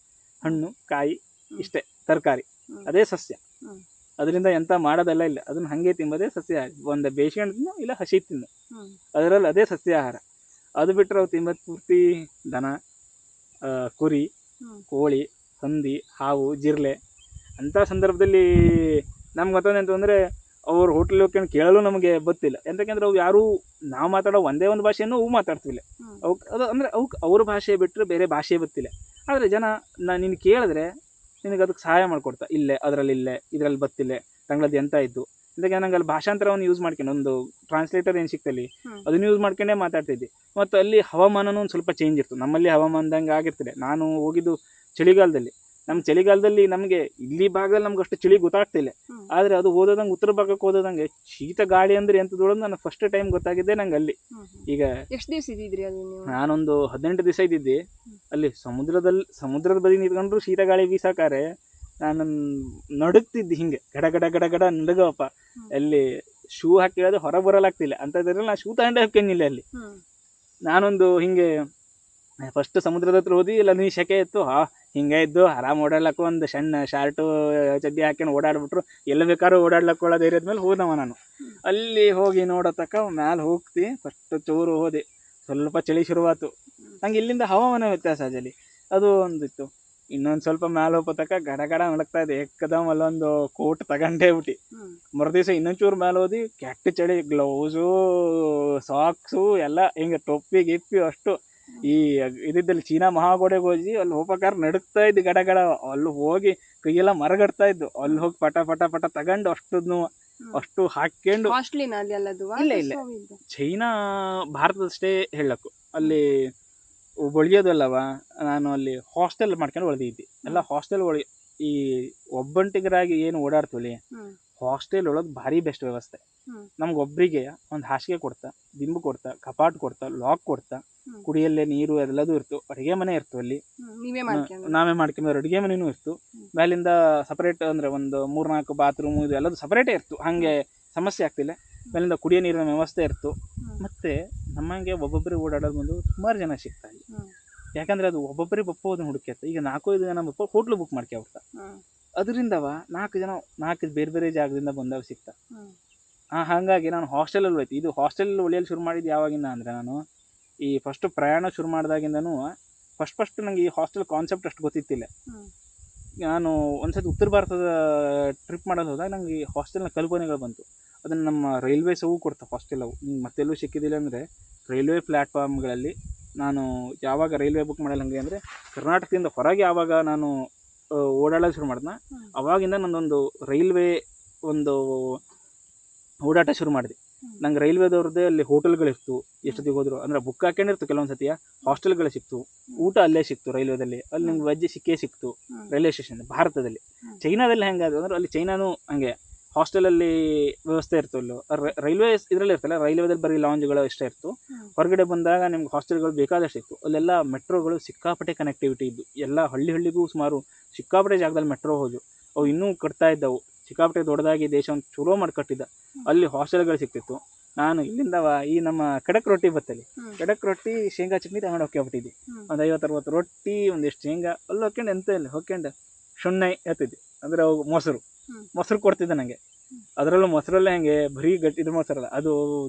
ಹಣ್ಣು, ಕಾಯಿ, ಇಷ್ಟೇ, ತರಕಾರಿ, ಅದೇ ಸಸ್ಯ. ಅದರಿಂದ ಎಂಥ ಮಾಡೋದೆಲ್ಲ ಇಲ್ಲ, ಅದನ್ನು ಹಾಗೆ ತಿಂಬೋದೇ ಸಸ್ಯಾಹಾರ. ಒಂದು ಬೇಯಿಸ್ಕೊಂಡು ತಿನ್ನು ಇಲ್ಲ ಹಸಿ ತಿನ್ನು, ಅದರಲ್ಲಿ ಅದೇ ಸಸ್ಯಾಹಾರ. ಅದು ಬಿಟ್ಟರೆ ಅವು ತಿಂಬೋದು ಪೂರ್ತಿ ದನ, ಕುರಿ, ಕೋಳಿ, ಹಂದಿ, ಹಾವು, ಜಿರಳೆ. ಅಂಥ ಸಂದರ್ಭದಲ್ಲಿ ನಮ್ಗೆ ಗೊತ್ತಂತ ಅಂತಂದರೆ ಅವ್ರು ಹೋಟ್ಲ್ ಹೋಗ್ಕೊಂಡು ಕೇಳಲು ನಮಗೆ ಗೊತ್ತಿಲ್ಲ. ಎಂತಕ್ಕೆಂದ್ರೆ ಅವು ಯಾರೂ ನಾವು ಮಾತಾಡೋ ಒಂದೇ ಒಂದು ಭಾಷೆಯನ್ನು ಅವು ಮಾತಾಡ್ತಿಲ್ಲ. ಅವಕ್ಕೆ ಅದು ಅಂದರೆ ಅವಕ್ಕೆ ಅವ್ರ ಭಾಷೆ ಬಿಟ್ಟರೆ ಬೇರೆ ಭಾಷೆ ಗೊತ್ತಿಲ್ಲ. ಆದರೆ ಜನ ನೀನು ಕೇಳಿದ್ರೆ ನಿನಗೆ ಅದಕ್ಕೆ ಸಹಾಯ ಮಾಡಿಕೊಡ್ತಾ, ಇಲ್ಲೇ ಅದರಲ್ಲಿ ಇದರಲ್ಲಿ ಗೊತ್ತಿಲ್ಲ ತಂಗಳದ್ದು ಎಂತ ಇದ್ದು ಇಂದಾಗೆ ನಂಗೆ ಅಲ್ಲಿ ಭಾಷಾಂತರವನ್ನು ಯೂಸ್ ಮಾಡ್ಕೊಂಡು ಒಂದು ಟ್ರಾನ್ಸ್ಲೇಟರ್ ಏನು ಸಿಕ್ತಲ್ಲಿ ಅದನ್ನು ಯೂಸ್ ಮಾಡ್ಕೊಂಡೇ ಮಾತಾಡ್ತಿದ್ದೆ. ಮತ್ತು ಅಲ್ಲಿ ಹವಾಮಾನನೂ ಒಂದು ಸ್ವಲ್ಪ ಚೇಂಜ್ ಇತ್ತು. ನಮ್ಮಲ್ಲಿ ಹವಾಮಾನದಂಗೆ ಆಗಿರ್ತಿದೆ. ನಾನು ಹೋಗಿದ್ದು ಚಳಿಗಾಲದಲ್ಲಿ. ನಮ್ಮ ಚಳಿಗಾಲದಲ್ಲಿ ನಮಗೆ ಇಲ್ಲಿ ಭಾಗದಲ್ಲಿ ನಮ್ಗೆ ಅಷ್ಟು ಚಳಿ ಗೊತ್ತಾಗ್ತಿಲ್ಲ. ಆದರೆ ಅದು ಓದೋದಂಗೆ ಉತ್ತರ ಭಾಗಕ್ಕೆ ಓದೋದಂಗೆ ಶೀತ ಗಾಳಿ ಅಂದರೆ ಎಂಥದ್ದು ನಾನು ಫಸ್ಟ್ ಟೈಮ್ ಗೊತ್ತಾಗಿದ್ದೆ ನಂಗೆ ಅಲ್ಲಿ. ಈಗ ಎಷ್ಟು ದಿವಸ ಇದ್ದಿದ್ರಿ ಅಲ್ಲಿ ನೀವು? ನಾನೊಂದು 18 ದಿವಸ ಇದ್ದಿದ್ದೆ ಅಲ್ಲಿ. ಸಮುದ್ರದ ಬದಿ ನಿಂತ್ಕೊಂಡ್ರು ಶೀತ ಗಾಳಿ ಬೀಸಾಕಾರೆ ನಾನು ನಡುಗ್ತಿದ್ದೆ, ಹಿಂಗೆ ಗಡ ಗಡ ಗಡ ಗಡ ನಡುಗಪ್ಪ. ಅಲ್ಲಿ ಶೂ ಹಾಕಿರೋದು ಹೊರಗೆ ಬರಲಾಗ್ತಿಲ್ಲ. ಅಂಥದ್ರಲ್ಲಿ ನಾನು ಶೂ ತಗೊಂಡೇ ಹಾಕ್ಕೊಂಡಿಲ್ಲ ಅಲ್ಲಿ. ನಾನೊಂದು ಹಿಂಗೆ ಫಸ್ಟ್ ಸಮುದ್ರದ ಹತ್ರ ಹೋದಿ, ಇಲ್ಲ ನೀ ಸೆಕೆ ಇತ್ತು, ಹಿಂಗೆ ಇದ್ದು ಆರಾಮ್ ಓಡಾಡ್ಲಕ್ಕೂ ಒಂದು ಸಣ್ಣ ಶಾರ್ಟು ಚಡ್ಡಿ ಹಾಕ್ಕೊಂಡು ಓಡಾಡ್ಬಿಟ್ರು ಎಲ್ಲ ಬೇಕಾದ್ರೂ ಓಡಾಡ್ಲಕ್ಕೊಳ್ಳೋ ಧೈರ್ಯದ ಮೇಲೆ ಹೋದವ ನಾನು. ಅಲ್ಲಿ ಹೋಗಿ ನೋಡೋ ತಕ್ಕ ಮ್ಯಾಲೆ ಹೋಗ್ತಿ ಫಸ್ಟ್ ಚೂರು ಹೋದೆ, ಸ್ವಲ್ಪ ಚಳಿ ಶುರುವಾತು. ನಂಗೆ ಇಲ್ಲಿಂದ ಹವಾಮಾನ ವ್ಯತ್ಯಾಸ ಅಲ್ಲಿ ಅದು ಒಂದಿತ್ತು. ಇನ್ನೊಂದು ಸ್ವಲ್ಪ ಮ್ಯಾಲೆ ಹೋಗೋ ತಕ್ಕ ಗಡ ಗಡ ನಡಕ್ತಾ ಇದೆ. ಏಕದಮ್ ಅಲ್ಲೊಂದು ಕೋಟ್ ತಗೊಂಡೇ ಬಿಟ್ಟು ಮರುದಿವಸ ಇನ್ನೊಂದು ಚೂರು ಮ್ಯಾಲೆ ಹೋದಿ, ಕೆಟ್ಟ ಚಳಿ, ಗ್ಲೌಸು, ಸಾಕ್ಸು ಎಲ್ಲ ಹಿಂಗೆ ಟೊಪ್ಪಿ ಗಿಪ್ಪಿ ಅಷ್ಟು. ಈ ಇದಿದ್ದಲ್ಲಿ ಚೀನಾ ಮಹಾಗೋಡೆಗೆ ಹೋಗಿ ಅಲ್ಲಿ ಹೋಗ್ಬೇಕಾದ್ರೆ ನಡುಕ್ತಾ ಇದ್ದು ಗಡ ಗಡ. ಅಲ್ಲಿ ಹೋಗಿ ಕೈಯೆಲ್ಲ ಮರಗಡ್ತಾ ಇದ್ದು. ಅಲ್ಲಿ ಹೋಗಿ ಪಟ ಪಟ ಪಟ ತಗೊಂಡು ಅಷ್ಟು ಹಾಕ್ಕೊಂಡು ಇಲ್ಲ ಇಲ್ಲ ಚೈನಾ ಭಾರತದಷ್ಟೇ ಹೇಳಕ್ಕು. ಅಲ್ಲಿ ಒಳಿಯೋದಲ್ಲವ, ನಾನು ಅಲ್ಲಿ ಹಾಸ್ಟೆಲ್ ಮಾಡ್ಕೊಂಡು ಒಳ್ದಿದ್ದೆ. ಎಲ್ಲ ಹಾಸ್ಟೆಲ್ ಈ ಒಬ್ಬಂಟಿಗರಾಗಿ ಏನು ಓಡಾಡ್ತೀವಿ ಹ್ಮ್ ಹಾಸ್ಟೆಲ್ ಒಳಗೆ ಭಾರಿ ಬೆಸ್ಟ್ ವ್ಯವಸ್ಥೆ. ಹ್ಮ್ ನಮ್ಗೆ ಒಬ್ಬರಿಗೆ ಒಂದು ಹಾಸಿಗೆ ಕೊಡ್ತಾ, ದಿಂಬು ಕೊಡ್ತಾ, ಕಪಾಟ್ ಕೊಡ್ತಾ, ಲಾಕ್ ಕೊಡ್ತಾ, ಹ್ಮ್ ಕುಡಿಯಲ್ಲೇ ನೀರು ಎಲ್ಲದೂ ಇರ್ತು, ಅಡುಗೆ ಮನೆ ಇರ್ತು ಅಲ್ಲಿ. ನೀವೇ ಮಾಡ್ಕೊಂಡು ನಾವೇ ಮಾಡ್ಕೊಂಡ್ರೆ ಅಡುಗೆ ಮನೆಯೂ ಇರ್ತು. ಮೇಲಿಂದ ಸಪ್ರೇಟ್ ಅಂದರೆ ಒಂದು 3-4 ಬಾತ್ರೂಮು ಇದು ಎಲ್ಲದು ಸಪ್ರೇಟೇ ಇರ್ತು. ಹಾಗೆ ಸಮಸ್ಯೆ ಆಗ್ತಿಲ್ಲ. ಮೇಲಿಂದ ಕುಡಿಯೋ ನೀರಿನ ವ್ಯವಸ್ಥೆ ಇರ್ತು. ಮತ್ತು ನಮ್ಮಂಗೆ ಒಬ್ಬೊಬ್ಬರಿಗೆ ಓಡಾಡೋದು ಬಂದು ಸುಮಾರು ಜನ ಸಿಗ್ತಾ ಇಲ್ಲ. ಯಾಕಂದರೆ ಅದು ಒಬ್ಬೊಬ್ಬರಿಗೆ ಬಪ್ಪೋದನ್ನ ಹುಡುಕ್ಯತ್ತ. ಈಗ 4-5 ಜನ ಬಪ್ಪ ಹೋಟ್ಲು ಬುಕ್ ಮಾಡ್ಕೊಬಿಡ್ತಾ. ಅದರಿಂದವ 4 ಬೇರೆ ಬೇರೆ ಜಾಗದಿಂದ ಬಂದವು ಸಿಗ್ತಾ. ಹಾಗಾಗಿ ನಾನು ಹಾಸ್ಟೆಲಲ್ಲಿ ಹೋಯ್ತು. ಇದು ಹಾಸ್ಟೆಲಲ್ಲಿ ಉಳಿಯಲು ಶುರು ಮಾಡಿದ್ದು ಯಾವಾಗಿಂದ ಅಂದರೆ, ನಾನು ಈ ಫಸ್ಟು ಪ್ರಯಾಣ ಶುರು ಮಾಡಿದಾಗಿಂದನೂ ಫಸ್ಟ್ ನನಗೆ ಈ ಹಾಸ್ಟೆಲ್ ಕಾನ್ಸೆಪ್ಟ್ ಅಷ್ಟು ಗೊತ್ತಿತ್ತಿಲ್ಲ. ನಾನು ಒಂದ್ಸತಿ ಉತ್ತರ ಭಾರತದ ಟ್ರಿಪ್ ಮಾಡೋದು ಹೋದಾಗ ನನಗೆ ಈ ಹಾಸ್ಟೆಲ್ನ ಕಲ್ಪನೆಗಳು ಬಂತು. ಅದನ್ನು ನಮ್ಮ ರೈಲ್ವೇಸವು ಕೊಡ್ತಾ ಹಾಸ್ಟೆಲ್ ಅವು ಮತ್ತೆಲ್ಲೂ ಸಿಕ್ಕಿದ್ದಿಲ್ಲ. ಅಂದರೆ ರೈಲ್ವೆ ಪ್ಲ್ಯಾಟ್ಫಾರ್ಮ್ಗಳಲ್ಲಿ ನಾನು ಯಾವಾಗ ರೈಲ್ವೆ ಬುಕ್ ಮಾಡಲ್ಲ ಹಂಗೆ ಅಂದರೆ ಕರ್ನಾಟಕದಿಂದ ಹೊರಗೆ ಯಾವಾಗ ನಾನು ಓಡಾಡೋದು ಶುರು ಮಾಡಿದ್ನ, ಅವಾಗಿಂದ ನನ್ನೊಂದು ರೈಲ್ವೆ ಒಂದು ಓಡಾಟ ಶುರು ಮಾಡಿದೆ. ನಂಗೆ ರೈಲ್ವೇದವ್ರದ್ದೇ ಅಲ್ಲಿ ಹೋಟೆಲ್ಗಳಿರ್ತು. ಎಷ್ಟೊತ್ತಿಗೆ ಹೋದ್ರು ಅಂದರೆ ಬುಕ್ ಹಾಕೊಂಡಿರ್ತು. ಕೆಲವೊಂದು ಸತಿಯ ಹಾಸ್ಟೆಲ್ಗಳು ಸಿಕ್ತು, ಊಟ ಅಲ್ಲೇ ಸಿಕ್ತು ರೈಲ್ವೇದಲ್ಲಿ. ಅಲ್ಲಿ ನಿಮ್ಗೆ ವೆಜ್ ಸಿಕ್ಕೇ ಸಿಕ್ತು ರೈಲ್ವೆ ಸ್ಟೇಷನ್. ಭಾರತದಲ್ಲಿ ಚೈನಾದಲ್ಲಿ ಹೆಂಗಾದ್ರು ಅಂದ್ರೆ ಅಲ್ಲಿ ಚೈನಾನು ಹಂಗೆ ಹಾಸ್ಟೆಲಲ್ಲಿ ವ್ಯವಸ್ಥೆ ಇರ್ತು. ಅಲ್ಲೂ ರೈಲ್ವೆ ಇದರಲ್ಲಿ ಇರ್ತಲ್ಲ, ರೈಲ್ವೇದಲ್ಲಿ ಬರೀ ಲಾಂಜ್ಗಳು ಇಷ್ಟ ಇರ್ತು. ಹೊರಗಡೆ ಬಂದಾಗ ನಿಮ್ಗೆ ಹಾಸ್ಟೆಲ್ಗಳು ಬೇಕಾದಷ್ಟು ಇತ್ತು. ಅಲ್ಲೆಲ್ಲ ಮೆಟ್ರೋಗಳು ಸಿಕ್ಕಾಪಟ್ಟೆ ಕನೆಕ್ಟಿವಿಟಿ ಇದ್ದು. ಎಲ್ಲ ಹಳ್ಳಿಗೂ ಸುಮಾರು ಸಿಕ್ಕಾಪಟ್ಟೆ ಜಾಗದಲ್ಲಿ ಮೆಟ್ರೋ ಹೋದ್ವು. ಅವು ಇನ್ನೂ ಕಟ್ತಾ ಇದ್ದವು. ಸಿಕ್ಕಾಪಟ್ಟೆ ದೊಡ್ಡದಾಗಿ ದೇಶ ಒಂದು ಚಲೋ ಮಾಡಿ ಕಟ್ಟಿದ್ದ. ಅಲ್ಲಿ ಹಾಸ್ಟೆಲ್ಗಳು ಸಿಕ್ತಿತ್ತು. ನಾನು ಇಲ್ಲಿಂದವ ಈ ನಮ್ಮ ಖಡಕ್ ರೊಟ್ಟಿ ಬತ್ತಲ್ಲಿ, ಖಡಕ್ ರೊಟ್ಟಿ ಶೇಂಗಾ ಚಟ್ನಿ ತಗೊಂಡು ಹೋಗ್ಬಿಟ್ಟಿದ್ದೆ. ಒಂದು 50-60 ರೊಟ್ಟಿ, ಒಂದಿಷ್ಟು ಶೇಂಗಾ ಅಲ್ಲಿ ಹೋಗ್ಕೊಂಡು ಎಂತ ಇಲ್ಲ ಹೋಗ್ಕೊಂಡು ಶುಣ್ಣೆ ಎತ್ತಿದ್ದೆ. ಅಂದರೆ ಅವು ಮೊಸರು ಕೊಡ್ತಿದ್ದೆ ನನಗೆ. ಅದರಲ್ಲೂ ಮೊಸರಲ್ಲೇ ಹೆಂಗೆ ಬರೀ ಗಟ್ಟಿ ಇದು ಮೊಸರಲ್ಲ, ಅದು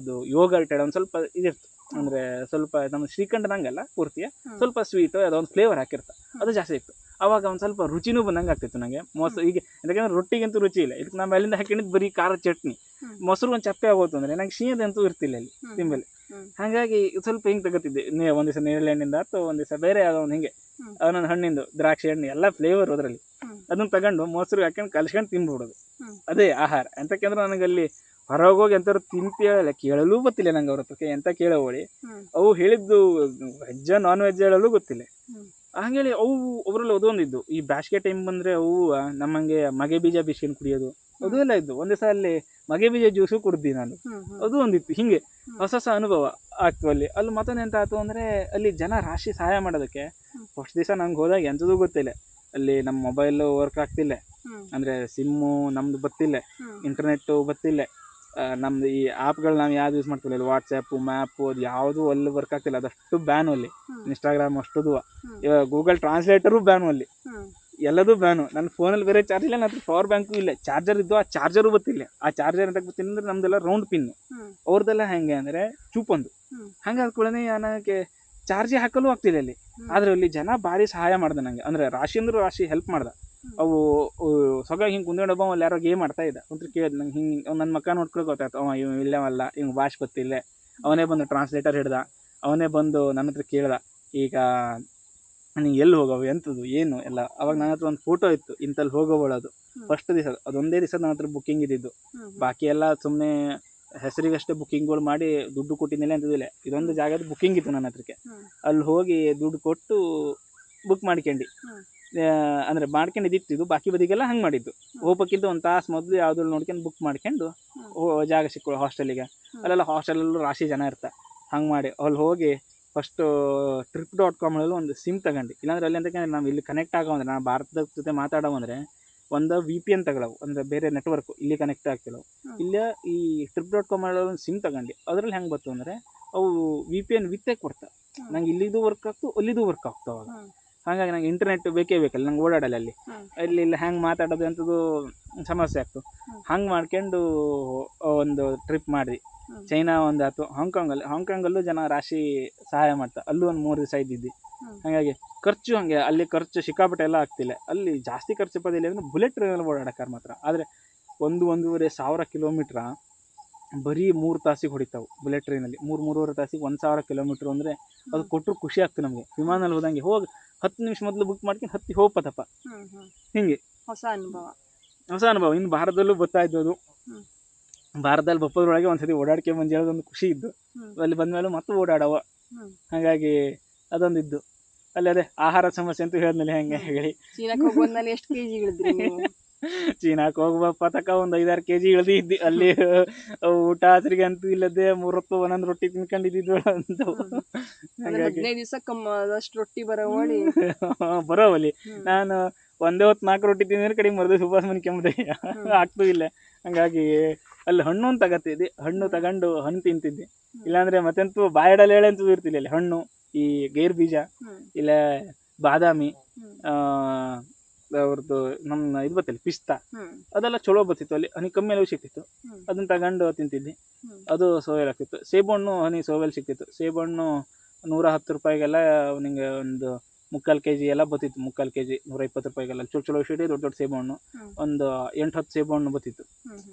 ಯೋಗ ಇಟ್ಟಾಡ ಒಂದು ಸ್ವಲ್ಪ ಇದಿರ್ತು. ಅಂದರೆ ಸ್ವಲ್ಪ ನಮ್ಮ ಶ್ರೀಖಂಡನಂಗೆಲ್ಲ ಪೂರ್ತಿಯ ಸ್ವಲ್ಪ ಸ್ವೀಟು ಅದೊಂದು ಫ್ಲೇವರ್ ಹಾಕಿರ್ತ, ಅದು ಜಾಸ್ತಿ ಇತ್ತು. ಆವಾಗ ಒಂದು ಸ್ವಲ್ಪ ರುಚಿನೂ ಬಂದಂಗೆ ಆಗ್ತಿತ್ತು ನನಗೆ. ಈಗ ಯಾಕಂದರೆ ರೊಟ್ಟಿಗಂತೂ ರುಚಿ ಇಲ್ಲ. ಇದಕ್ಕೆ ನಾನು ಅಲ್ಲಿಂದ ಹಾಕೊಂಡಿದ್ದು ಬರೀ ಖಾರದ ಚಟ್ನಿ. ಮೊಸರು ಒಂದು ಚಪ್ಪೆ ಆಗೋತು ಅಂದರೆ ನಂಗೆ ಶೀನದಂತೂ ಇರ್ತಿಲ್ಲ ಅಲ್ಲಿ ತಿಂಬಲ್ಲಿ. ಹಾಗಾಗಿ ಸ್ವಲ್ಪ ಹಿಂಗೆ ತಗೋತಿದ್ದೆ. ಒಂದು ದಿವಸ ನೇರಳೆ ಹಣ್ಣಿಂದ ಅಥವಾ ಒಂದು ದಿವಸ ಬೇರೆ ಯಾವುದೋ ಒಂದು ಹಿಂಗೆ ಅವನೊಂದು ಹಣ್ಣಿಂದು, ದ್ರಾಕ್ಷಿ ಹಣ್ಣು ಎಲ್ಲ ಫ್ಲೇವರ್ ಅದರಲ್ಲಿ. ಅದನ್ನು ತಗೊಂಡು ಮೊಸರು ಹಾಕೊಂಡು ಕಲ್ಸ್ಕೊಂಡು ತಿಂದ್ಬಿಡೋದು. ಅದೇ ಆಹಾರ. ಎಂತಕ್ಕೆಂದ್ರೆ ನನಗಲ್ಲಿ ಹೊರಗೋಗಿ ಎಂಥವ್ರು ತಿಂತೀಯಲ್ಲ ಕೇಳಲೂ ಗೊತ್ತಿಲ್ಲ ನಂಗೆ. ಅವ್ರ ಹತ್ರಕ್ಕೆ ಎಂತ ಕೇಳೋವಳಿ ಅವು ಹೇಳಿದ್ದು ವೆಜ್ಜ ನಾನ್ ವೆಜ್ ಹೇಳಲು ಗೊತ್ತಿಲ್ಲ. ಹಂಗೇಳಿ ಅವು ಒಬ್ರಲ್ಲಿ ಅದೊಂದಿದ್ದು. ಈ ಬ್ಯಾಸಿಗೆ ಟೈಮ್ ಬಂದರೆ ಅವು ನಮ್ಮಂಗೆ ಮಗೆ ಬೀಜ ಬಿಸ್ಕೊಂಡು ಕುಡಿಯೋದು ಅದು ಎಲ್ಲ ಇದ್ದು. ಒಂದು ದಿವಸ ಅಲ್ಲಿ ಮಗೆ ಬೀಜ ಜ್ಯೂಸು ಕುಡ್ದು ನಾನು. ಅದು ಒಂದಿತ್ತು. ಹಿಂಗೆ ಹೊಸ ಅನುಭವ ಆಗ್ತು ಅಲ್ಲಿ. ಮತ್ತೊಂದು ಎಂತ ಆಯ್ತು ಅಂದರೆ, ಅಲ್ಲಿ ಜನ ರಾಶಿ ಸಹಾಯ ಮಾಡೋದಕ್ಕೆ. ಫಸ್ಟ್ ದಿವಸ ನಂಗೆ ಹೋದಾಗ ಎಂಥದೂ ಗೊತ್ತಿಲ್ಲ. ಅಲ್ಲಿ ನಮ್ಮ ಮೊಬೈಲು ವರ್ಕ್ ಆಗ್ತಿಲ್ಲ, ಅಂದರೆ ಸಿಮ್ಮು ನಮ್ಮದು ಬತ್ತಿಲ್ಲ, ಇಂಟರ್ನೆಟ್ಟು ಬತ್ತಿಲ್ಲ, ನಮ್ಮದು ಈ ಆ್ಯಪ್ಗಳು ನಾವು ಯಾವ್ದು ಯೂಸ್ ಮಾಡ್ತಿಲ್ಲ, ವಾಟ್ಸಪ್ಪು ಮ್ಯಾಪು ಅದು ಯಾವುದೂ ಅಲ್ಲಿ ವರ್ಕ್ ಆಗ್ತಿಲ್ಲ. ಅದಷ್ಟು ಬ್ಯಾನು ಅಲ್ಲಿ. ಇನ್ಸ್ಟಾಗ್ರಾಮ್ ಅಷ್ಟುದು. ಇವಾಗ ಗೂಗಲ್ ಟ್ರಾನ್ಸ್ಲೇಟರು ಬ್ಯಾನು ಅಲ್ಲಿ. ಎಲ್ಲದೂ ಬ್ಯಾನು. ನನ್ನ ಫೋನಲ್ಲಿ ಬೇರೆ ಚಾರ್ಜ್ ಇಲ್ಲ, ನನ್ನ ಹತ್ರ ಪವರ್ ಬ್ಯಾಂಕು ಇಲ್ಲ. ಚಾರ್ಜರ್ ಇದ್ದು ಆ ಚಾರ್ಜರು ಗೊತ್ತಿಲ್ಲ. ಆ ಚಾರ್ಜರ್ ಅಂತ ಗೊತ್ತಿಲ್ಲ ಅಂದರೆ ನಮ್ಮದೆಲ್ಲ ರೌಂಡ್ ಪಿನ್ನು, ಅವ್ರದ್ದೆಲ್ಲ ಹೆಂಗೆ ಅಂದರೆ ಚೂಪೊಂದು. ಹಂಗೆ ಆದ್ಕೊಳ್ಳೆ ನನಗೆ ಚಾರ್ಜಿ ಹಾಕಲು ಆಗ್ತಿಲ್ಲ ಅಲ್ಲಿ. ಆದರೆ ಅಲ್ಲಿ ಜನ ಭಾರಿ ಸಹಾಯ ಮಾಡ್ದೆ ನನಗೆ. ಅಂದರೆ ರಾಶಿ ಅಂದ್ರೆ ರಾಶಿ ಹೆಲ್ಪ್ ಮಾಡ್ದೆ. ಅವು ಸೊಗ ಹಿಂಗೆ ಕುಂದ್ಕೊಂಡೊಬ್ಬ ಅಲ್ಲಿ ಯಾರೋ ಗೇಮ್ ಆಡ್ತಾ ಇದ್ದ. ಕುಂತ್ರು ಕೇಳಿದ್ ನಂಗೆ ಹಿಂಗೆ ನನ್ನ ಮಕ್ಕ ನೋಡ್ಕೊಳ್ಳೋ ಗೊತ್ತಾಯ್ತು. ಇವ್ ಇಲ್ಲವಲ್ಲ, ಇವ್ಗೆ ಭಾಷೆ ಗೊತ್ತಿಲ್ಲ. ಅವನೇ ಬಂದು ಟ್ರಾನ್ಸ್ಲೇಟರ್ ಹಿಡ್ದ. ಅವನೇ ಬಂದು ನನ್ನ ಹತ್ರ ಕೇಳ್ದ, ಈಗ ನೀನು ಎಲ್ಲಿ ಹೋಗೋವು ಎಂಥದ್ದು ಏನು ಎಲ್ಲ. ಅವಾಗ ನನ್ನ ಹತ್ರ ಒಂದು ಫೋಟೋ ಇತ್ತು ಇಂಥಲ್ಲಿ ಹೋಗೋವಳದು. ಫಸ್ಟ್ ದಿವಸ ಅದೊಂದೇ ದಿವಸ ನನ್ನ ಹತ್ರ ಬುಕ್ಕಿಂಗ್ ಇದ್ದಿದ್ದು. ಬಾಕಿ ಎಲ್ಲ ಸುಮ್ಮನೆ ಹೆಸರಿಗಷ್ಟೇ ಬುಕ್ಕಿಂಗ್ಗಳು ಮಾಡಿ ದುಡ್ಡು ಕೊಟ್ಟಿದ್ದಿಲ್ಲ ಅಂತದಿಲ್ಲ. ಇದೊಂದು ಜಾಗದ ಬುಕ್ಕಿಂಗ್ ಇತ್ತು ನನ್ನ ಹತ್ರಕ್ಕೆ. ಅಲ್ಲಿ ಹೋಗಿ ದುಡ್ಡು ಕೊಟ್ಟು ಬುಕ್ ಮಾಡ್ಕೊಂಡು, ಅಂದರೆ ಮಾಡ್ಕೊಂಡಿದ್ದಿತ್ತು. ಇದು ಬಾಕಿ ಬದಿಗೆಲ್ಲ ಹಂಗೆ ಮಾಡಿದ್ದು. ಹೋಗ್ಬೇಕಿದ್ದು ಒಂದು ತಾಸು ಮೊದಲು ಯಾವುದ್ರಲ್ಲಿ ನೋಡ್ಕೊಂಡು ಬುಕ್ ಮಾಡ್ಕೊಂಡು ಜಾಗ ಸಿಕ್ಕೊಳ್ಳೋ ಹಾಸ್ಟೆಲಿಗೆ. ಅಲ್ಲೆಲ್ಲ ಹಾಸ್ಟೆಲಲ್ಲೂ ರಾಶಿ ಜನ ಇರ್ತಾರೆ. ಹಂಗೆ ಮಾಡಿ ಅಲ್ಲಿ ಹೋಗಿ ಫಸ್ಟು trip.com ಒಂದು ಸಿಮ್ ತಗೊಂಡು. ಇಲ್ಲಾಂದ್ರೆ ಅಲ್ಲಿ ಅಂತಂದ್ರೆ ನಾವು ಇಲ್ಲಿ ಕನೆಕ್ಟ್ ಆಗೋ ಅಂದರೆ, ನಾನು ಭಾರತದ ಜೊತೆ ಮಾತಾಡೋ ಅಂದರೆ ಒಂದು VPN ತಗೊಳ್ಳವು, ಅಂದರೆ ಬೇರೆ ನೆಟ್ವರ್ಕು ಇಲ್ಲಿ ಕನೆಕ್ಟ್ ಆಗ್ತಿಲ್ಲವು. ಇಲ್ಲೇ ಈ trip.com ಒಂದು ಸಿಮ್ ತಗೊಂಡು ಅದ್ರಲ್ಲಿ ಹೆಂಗೆ ಬಂತು ಅಂದರೆ ಅವು VPN ವಿತ್ತೇ ಕೊಡ್ತಾರೆ. ನಂಗೆ ಇಲ್ಲಿದು ವರ್ಕ್ ಆಗ್ತು, ಅಲ್ಲಿದು ವರ್ಕ್ ಆಗ್ತು ಅವಾಗ. ಹಾಗಾಗಿ ನಂಗೆ ಇಂಟರ್ನೆಟ್ ಬೇಕೇ ಬೇಕಲ್ಲ, ನಂಗೆ ಓಡಾಡಲ್ಲ ಅಲ್ಲಿ. ಇಲ್ಲಿ ಹೆಂಗೆ ಮಾತಾಡೋದು ಅಂಥದ್ದು ಸಮಸ್ಯೆ ಆಗ್ತು. ಹಂಗೆ ಮಾಡ್ಕೊಂಡು ಒಂದು ಟ್ರಿಪ್ ಮಾಡಿದ್ವಿ. ಚೈನಾ ಒಂದು ಆಯ್ತು, ಹಾಂಗ್ಕಾಂಗಲ್ಲೂ ಜನ ರಾಶಿ ಸಹಾಯ ಮಾಡ್ತಾರೆ. ಅಲ್ಲೂ ಒಂದು 3 ದಿವಸ ಇದ್ದಿದ್ದು. ಹಾಗಾಗಿ ಖರ್ಚು ಹಾಗೆ ಅಲ್ಲಿ ಖರ್ಚು ಸಿಕ್ಕಾಪಟ್ಟೆ ಎಲ್ಲ ಆಗ್ತಿಲ್ಲ. ಅಲ್ಲಿ ಜಾಸ್ತಿ ಖರ್ಚು ಪದಿಲ್ಲ ಅಂದರೆ ಬುಲೆಟ್ ಟ್ರೈನಲ್ಲಿ ಓಡಾಡೋಕ್ಕಾರೆ ಮಾತ್ರ. ಆದರೆ 1,000-1,500 ಕಿಲೋಮೀಟ್ರ ಬರೀ 3 ತಾಸಿಗೆ ಹೊಡಿತಾವೆ ಬುಲೆಟ್ ಟ್ರೈನಲ್ಲಿ. 3-3.5 ತಾಸಿಗೆ 1,000 ಕಿಲೋಮೀಟ್ರ್ ಅಂದರೆ ಅದು ಕೊಟ್ಟರು ಖುಷಿ ಆಗ್ತದೆ ನಮಗೆ. ವಿಮಾನಲ್ಲಿ ಹೋದಂಗೆ ಹೋಗಿ 10 ನಿಮಿಷ ಮೊದಲು ಬುಕ್ ಮಾಡ್ಕೊಂಡು ಹತ್ತಿ ಹೋಗ್ಪತ್ತಪ್ಪ. ಹಿಂಗೆ ಹೊಸ ಅನುಭವ. ಇನ್ನು ಭಾರತದಲ್ಲೂ ಗೊತ್ತಾಯ್ತು ಅದು. ಭಾರತದಲ್ಲಿ ಬಪ್ಪದ್ರೊಳಗೆ ಒಂದ್ಸತಿ ಓಡಾಡ್ಕೊಂಡು ಬಂದು ಹೇಳೋದೊಂದು ಖುಷಿ ಇದ್ದು. ಅಲ್ಲಿ ಬಂದಮೇಲೆ ಮತ್ತೆ ಓಡಾಡವ. ಹಾಗಾಗಿ ಅದೊಂದಿದ್ದು. ಅಲ್ಲಿ ಅದೇ ಆಹಾರ ಸಮಸ್ಯೆ ಅಂತ ಹೇಳಿದ್ಮೇಲೆ ಹೆಂಗೆ ಹೇಳಿ. ಚೀನಾಕ್ ಹೋಗುವಂದಲ್ಲಿ ಎಷ್ಟು ಕೆಜಿ ಇಳಿದ್ರಿ ನೀವು? ಚೀನಾಕ್ ಹೋಗುವಪ್ಪ ತಕ ಒಂದು 5-6 kg ಇಳ್ದಿ ಇದ್ದಿ ಅಲ್ಲಿ. ಊಟ ಹಸ್ರಿಗೆ ಅಂತೂ ಇಲ್ಲದೆ 3 ಹೊತ್ತು ಒಂದೊಂದು ರೊಟ್ಟಿ ತಿನ್ಕೊಂಡಿದ್ದು ಅಂತ. ಅಂದ್ರೆ 15 ದಿವಸಕ್ಕೆ ಅದಷ್ಟು ರೊಟ್ಟಿ ಬರೋವಳಿ ಬರೋವಲ್ಲಿ ನಾನು ಒಂದೇ ಹೊತ್ತು 4 ರೊಟ್ಟಿ ತಿಂದ್ರೆ ಕಡೆಗೆ ಮರದಿವ್ಸ ಉಪವಾಸ ಮನೆ ಕೆಮ್ಮದೆ ಆಗ್ತೂ ಇಲ್ಲ. ಹಂಗಾಗಿ ಅಲ್ಲಿ ಹಣ್ಣು ತಗತ್ತಿದ್ದೆ, ಹಣ್ಣು ತಗೊಂಡು ಹಣ್ಣು ತಿಂತಿದ್ದೆ. ಇಲ್ಲಾಂದ್ರೆ ಮತ್ತೆಂತೂ ಬಾಯಡಲ್ಲಿ ಹೇಳೆ ಅಂತೂ ಇರ್ತಿಲ್ಲ ಅಲ್ಲಿ ಹಣ್ಣು, ಈ ಗೇರ್ ಬೀಜ, ಇಲ್ಲ ಬಾದಾಮಿ, ಅವ್ರದ್ದು ನಮ್ಮ ಇದು ಬತ್ತಿಲ್ಲ ಪಿಸ್ತಾ, ಅದೆಲ್ಲ ಚಲೋ ಬರ್ತಿತ್ತು ಅಲ್ಲಿ, ಹನಿ ಕಮ್ಮಿ ಎಲ್ಲ ಸಿಕ್ತಿತ್ತು. ಅದನ್ನ ತಗೊಂಡು ತಿಂತಿದ್ದೆ, ಅದು ಸೋವೆಲ್ ಆಗ್ತಿತ್ತು. ಸೇಬಣ್ಣು ಹನಿ ಸೋವೆಲ್ ಸಿಕ್ತಿತ್ತು. ಸೇಬಣ್ಣು 110 ರೂಪಾಯಿಗೆಲ್ಲ ನಿಂಗೆ ಒಂದು 3/4 kg ಎಲ್ಲ ಬತ್ತಿತ್ತು. 3/4 kg 120 ರೂಪಾಯಿಗೆಲ್ಲ ಚಲೋ ಶೀಟಿ ದೊಡ್ಡ ದೊಡ್ಡ ಸೇಬಣ್ಣು ಒಂದು 8-10 ಸೇಬಣ್ಣು ಬತ್ತಿತ್ತು.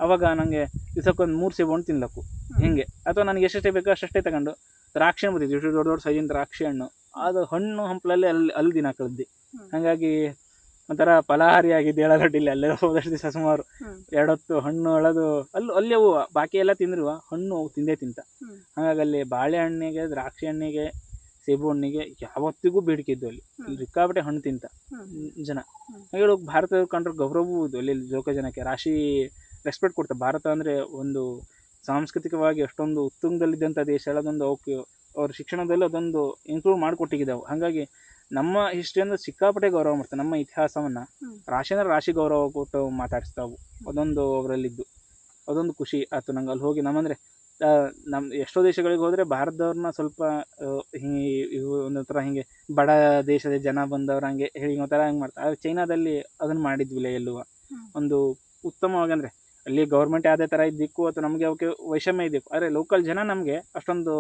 ಅವಾಗ ನನಗೆ ದಿವಸಕ್ಕೊಂದು 3 ಸೇಬಣ್ಣು ತಿನ್ಲಕ್ಕು ಹಿಂಗೆ, ಅಥವಾ ನನಗೆ ಎಷ್ಟೇ ಬೇಕು ಅಷ್ಟೇ ತಗೊಂಡು. ದ್ರಾಕ್ಷಿ ಹಣ್ಣು ಬತ್ತಿತ್ತು, ಇಷ್ಟು ದೊಡ್ಡ ದೊಡ್ಡ ಸೈಜಿನ ದ್ರಾಕ್ಷಿ ಹಣ್ಣು, ಅದು ಹಣ್ಣು ಹಂಪಲಲ್ಲಿ ಅಲ್ಲಿ ದಿನ ಕಳೆದ್ದಿ. ಹಾಗಾಗಿ ಒಂಥರ ಫಲಹಾರಿ ಆಗಿದ್ದು ಹೇಳೋದಿಲ್ಲ. ಅಲ್ಲೇ ಹೋದಷ್ಟು ದಿವಸ ಸುಮಾರು 2 ಹೊತ್ತು ಹಣ್ಣು ಅಳೋದು ಅಲ್ಲಿ ಅವು ಬಾಕಿ ಎಲ್ಲ ತಿಂದ್ರು ಹಣ್ಣು ತಿಂದೇ ತಿಂತ. ಹಾಗಾಗಿ ಅಲ್ಲಿ ಬಾಳೆಹಣ್ಣಿಗೆ, ದ್ರಾಕ್ಷಿ ಹಣ್ಣಿಗೆ, ಸೇಬು ಹಣ್ಣಿಗೆ ಯಾವತ್ತಿಗೂ ಬೇಡಿಕೆ ಇದ್ದು ಅಲ್ಲಿ ಸಿಕ್ಕಾಪಟ್ಟೆ ಹಣ್ಣು ತಿಂತ ಜನ. ಹಾಗೆ ಭಾರತ ಕಂಡ್ರೆ ಗೌರವವೂ ಇದು ಅಲ್ಲಿ ಲೋಕ ಜನಕ್ಕೆ ರಾಶಿ ರೆಸ್ಪೆಕ್ಟ್ ಕೊಡ್ತಾರೆ. ಭಾರತ ಅಂದರೆ ಒಂದು ಸಾಂಸ್ಕೃತಿಕವಾಗಿ ಅಷ್ಟೊಂದು ಉತ್ತುಂಗದಲ್ಲಿದ್ದಂಥ ದೇಶ, ಅದೊಂದು ಅವಕ್ಕೆ ಅವ್ರ ಶಿಕ್ಷಣದಲ್ಲಿ ಅದೊಂದು ಇಂಪ್ರೂವ್ ಮಾಡಿಕೊಟ್ಟಿದ್ದಾವೆ. ಹಾಗಾಗಿ ನಮ್ಮ ಹಿಸ್ಟ್ರಿಯನ್ನು ಸಿಕ್ಕಾಪಟ್ಟೆ ಗೌರವ ಮಾಡ್ತಾರೆ. ನಮ್ಮ ಇತಿಹಾಸವನ್ನು ರಾಶಿ ಗೌರವ ಕೊಟ್ಟು ಮಾತಾಡಿಸ್ತಾವು. ಅದೊಂದು ಅವರಲ್ಲಿದ್ದು ಅದೊಂದು ಖುಷಿ ಆಯ್ತು ನಂಗೆ ಅಲ್ಲಿ ಹೋಗಿ. ನಮ್ಮಂದರೆ ನಮ್ಮ ಎಷ್ಟೋ ದೇಶಗಳಿಗೆ ಹೋದರೆ ಭಾರತದವ್ರನ್ನ ಸ್ವಲ್ಪ ಇವು ಒಂದೊಂಥರ ಹಿಂಗೆ ಬಡ ದೇಶದ ಜನ ಬಂದವ್ರು ಹಂಗೆ ಹೇಳಿ ಒಂಥರ ಹಂಗೆ ಮಾಡ್ತಾರೆ. ಆದರೆ ಚೈನಾದಲ್ಲಿ ಅದನ್ನು ಮಾಡಿದ್ವಿಲ್ಲ ಎಲ್ಲೂ ಒಂದು ಉತ್ತಮವಾಗಿ. ಅಂದರೆ ಅಲ್ಲಿ ಗೌರ್ಮೆಂಟ್ ಯಾವುದೇ ಥರ ಇದ್ದಿಕ್ಕು ಅಥವಾ ನಮಗೆ ಅವಕ್ಕೆ ವೈಷಮ್ಯ ಇದ್ದಿಕ್ಕು, ಆದರೆ ಲೋಕಲ್ ಜನ ನಮಗೆ ಅಷ್ಟೊಂದು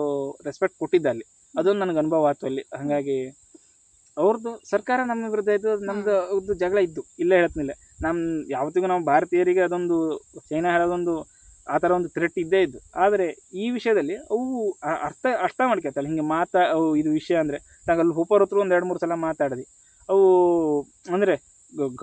ರೆಸ್ಪೆಕ್ಟ್ ಕೊಟ್ಟಿದ್ದ ಅಲ್ಲಿ. ಅದೊಂದು ನನಗೆ ಅನುಭವ ಆಯ್ತು ಅಲ್ಲಿ. ಹಾಗಾಗಿ ಅವ್ರದ್ದು ಸರ್ಕಾರ ನಮ್ಮ ವಿರುದ್ಧ ಇದ್ದು, ನಮ್ಮದು ಜಗಳ ಇದ್ದು ಇಲ್ಲ ಹೇಳ್ತೀನಿಲ್ಲ. ನಮ್ಮ ಯಾವತ್ತಿಗೂ ನಾವು ಭಾರತೀಯರಿಗೆ ಅದೊಂದು ಚೈನಾ ಹೇಳೋದೊಂದು ಆ ಥರ ಒಂದು ಥ್ರೆಟ್ ಇದ್ದೇ ಇದ್ದು. ಆದರೆ ಈ ವಿಷಯದಲ್ಲಿ ಅವು ಅರ್ಥ ಮಾಡ್ಕೊಳ್ತಲ್ಲ ಹಿಂಗೆ ಅವು ಇದು ವಿಷಯ ಅಂದರೆ ನಂಗೆ ಅಲ್ಲಿ ಹೋಗೋರ ಹತ್ರ ಒಂದು 2-3 ಸಲ ಮಾತಾಡಿದೆ. ಅವು ಅಂದರೆ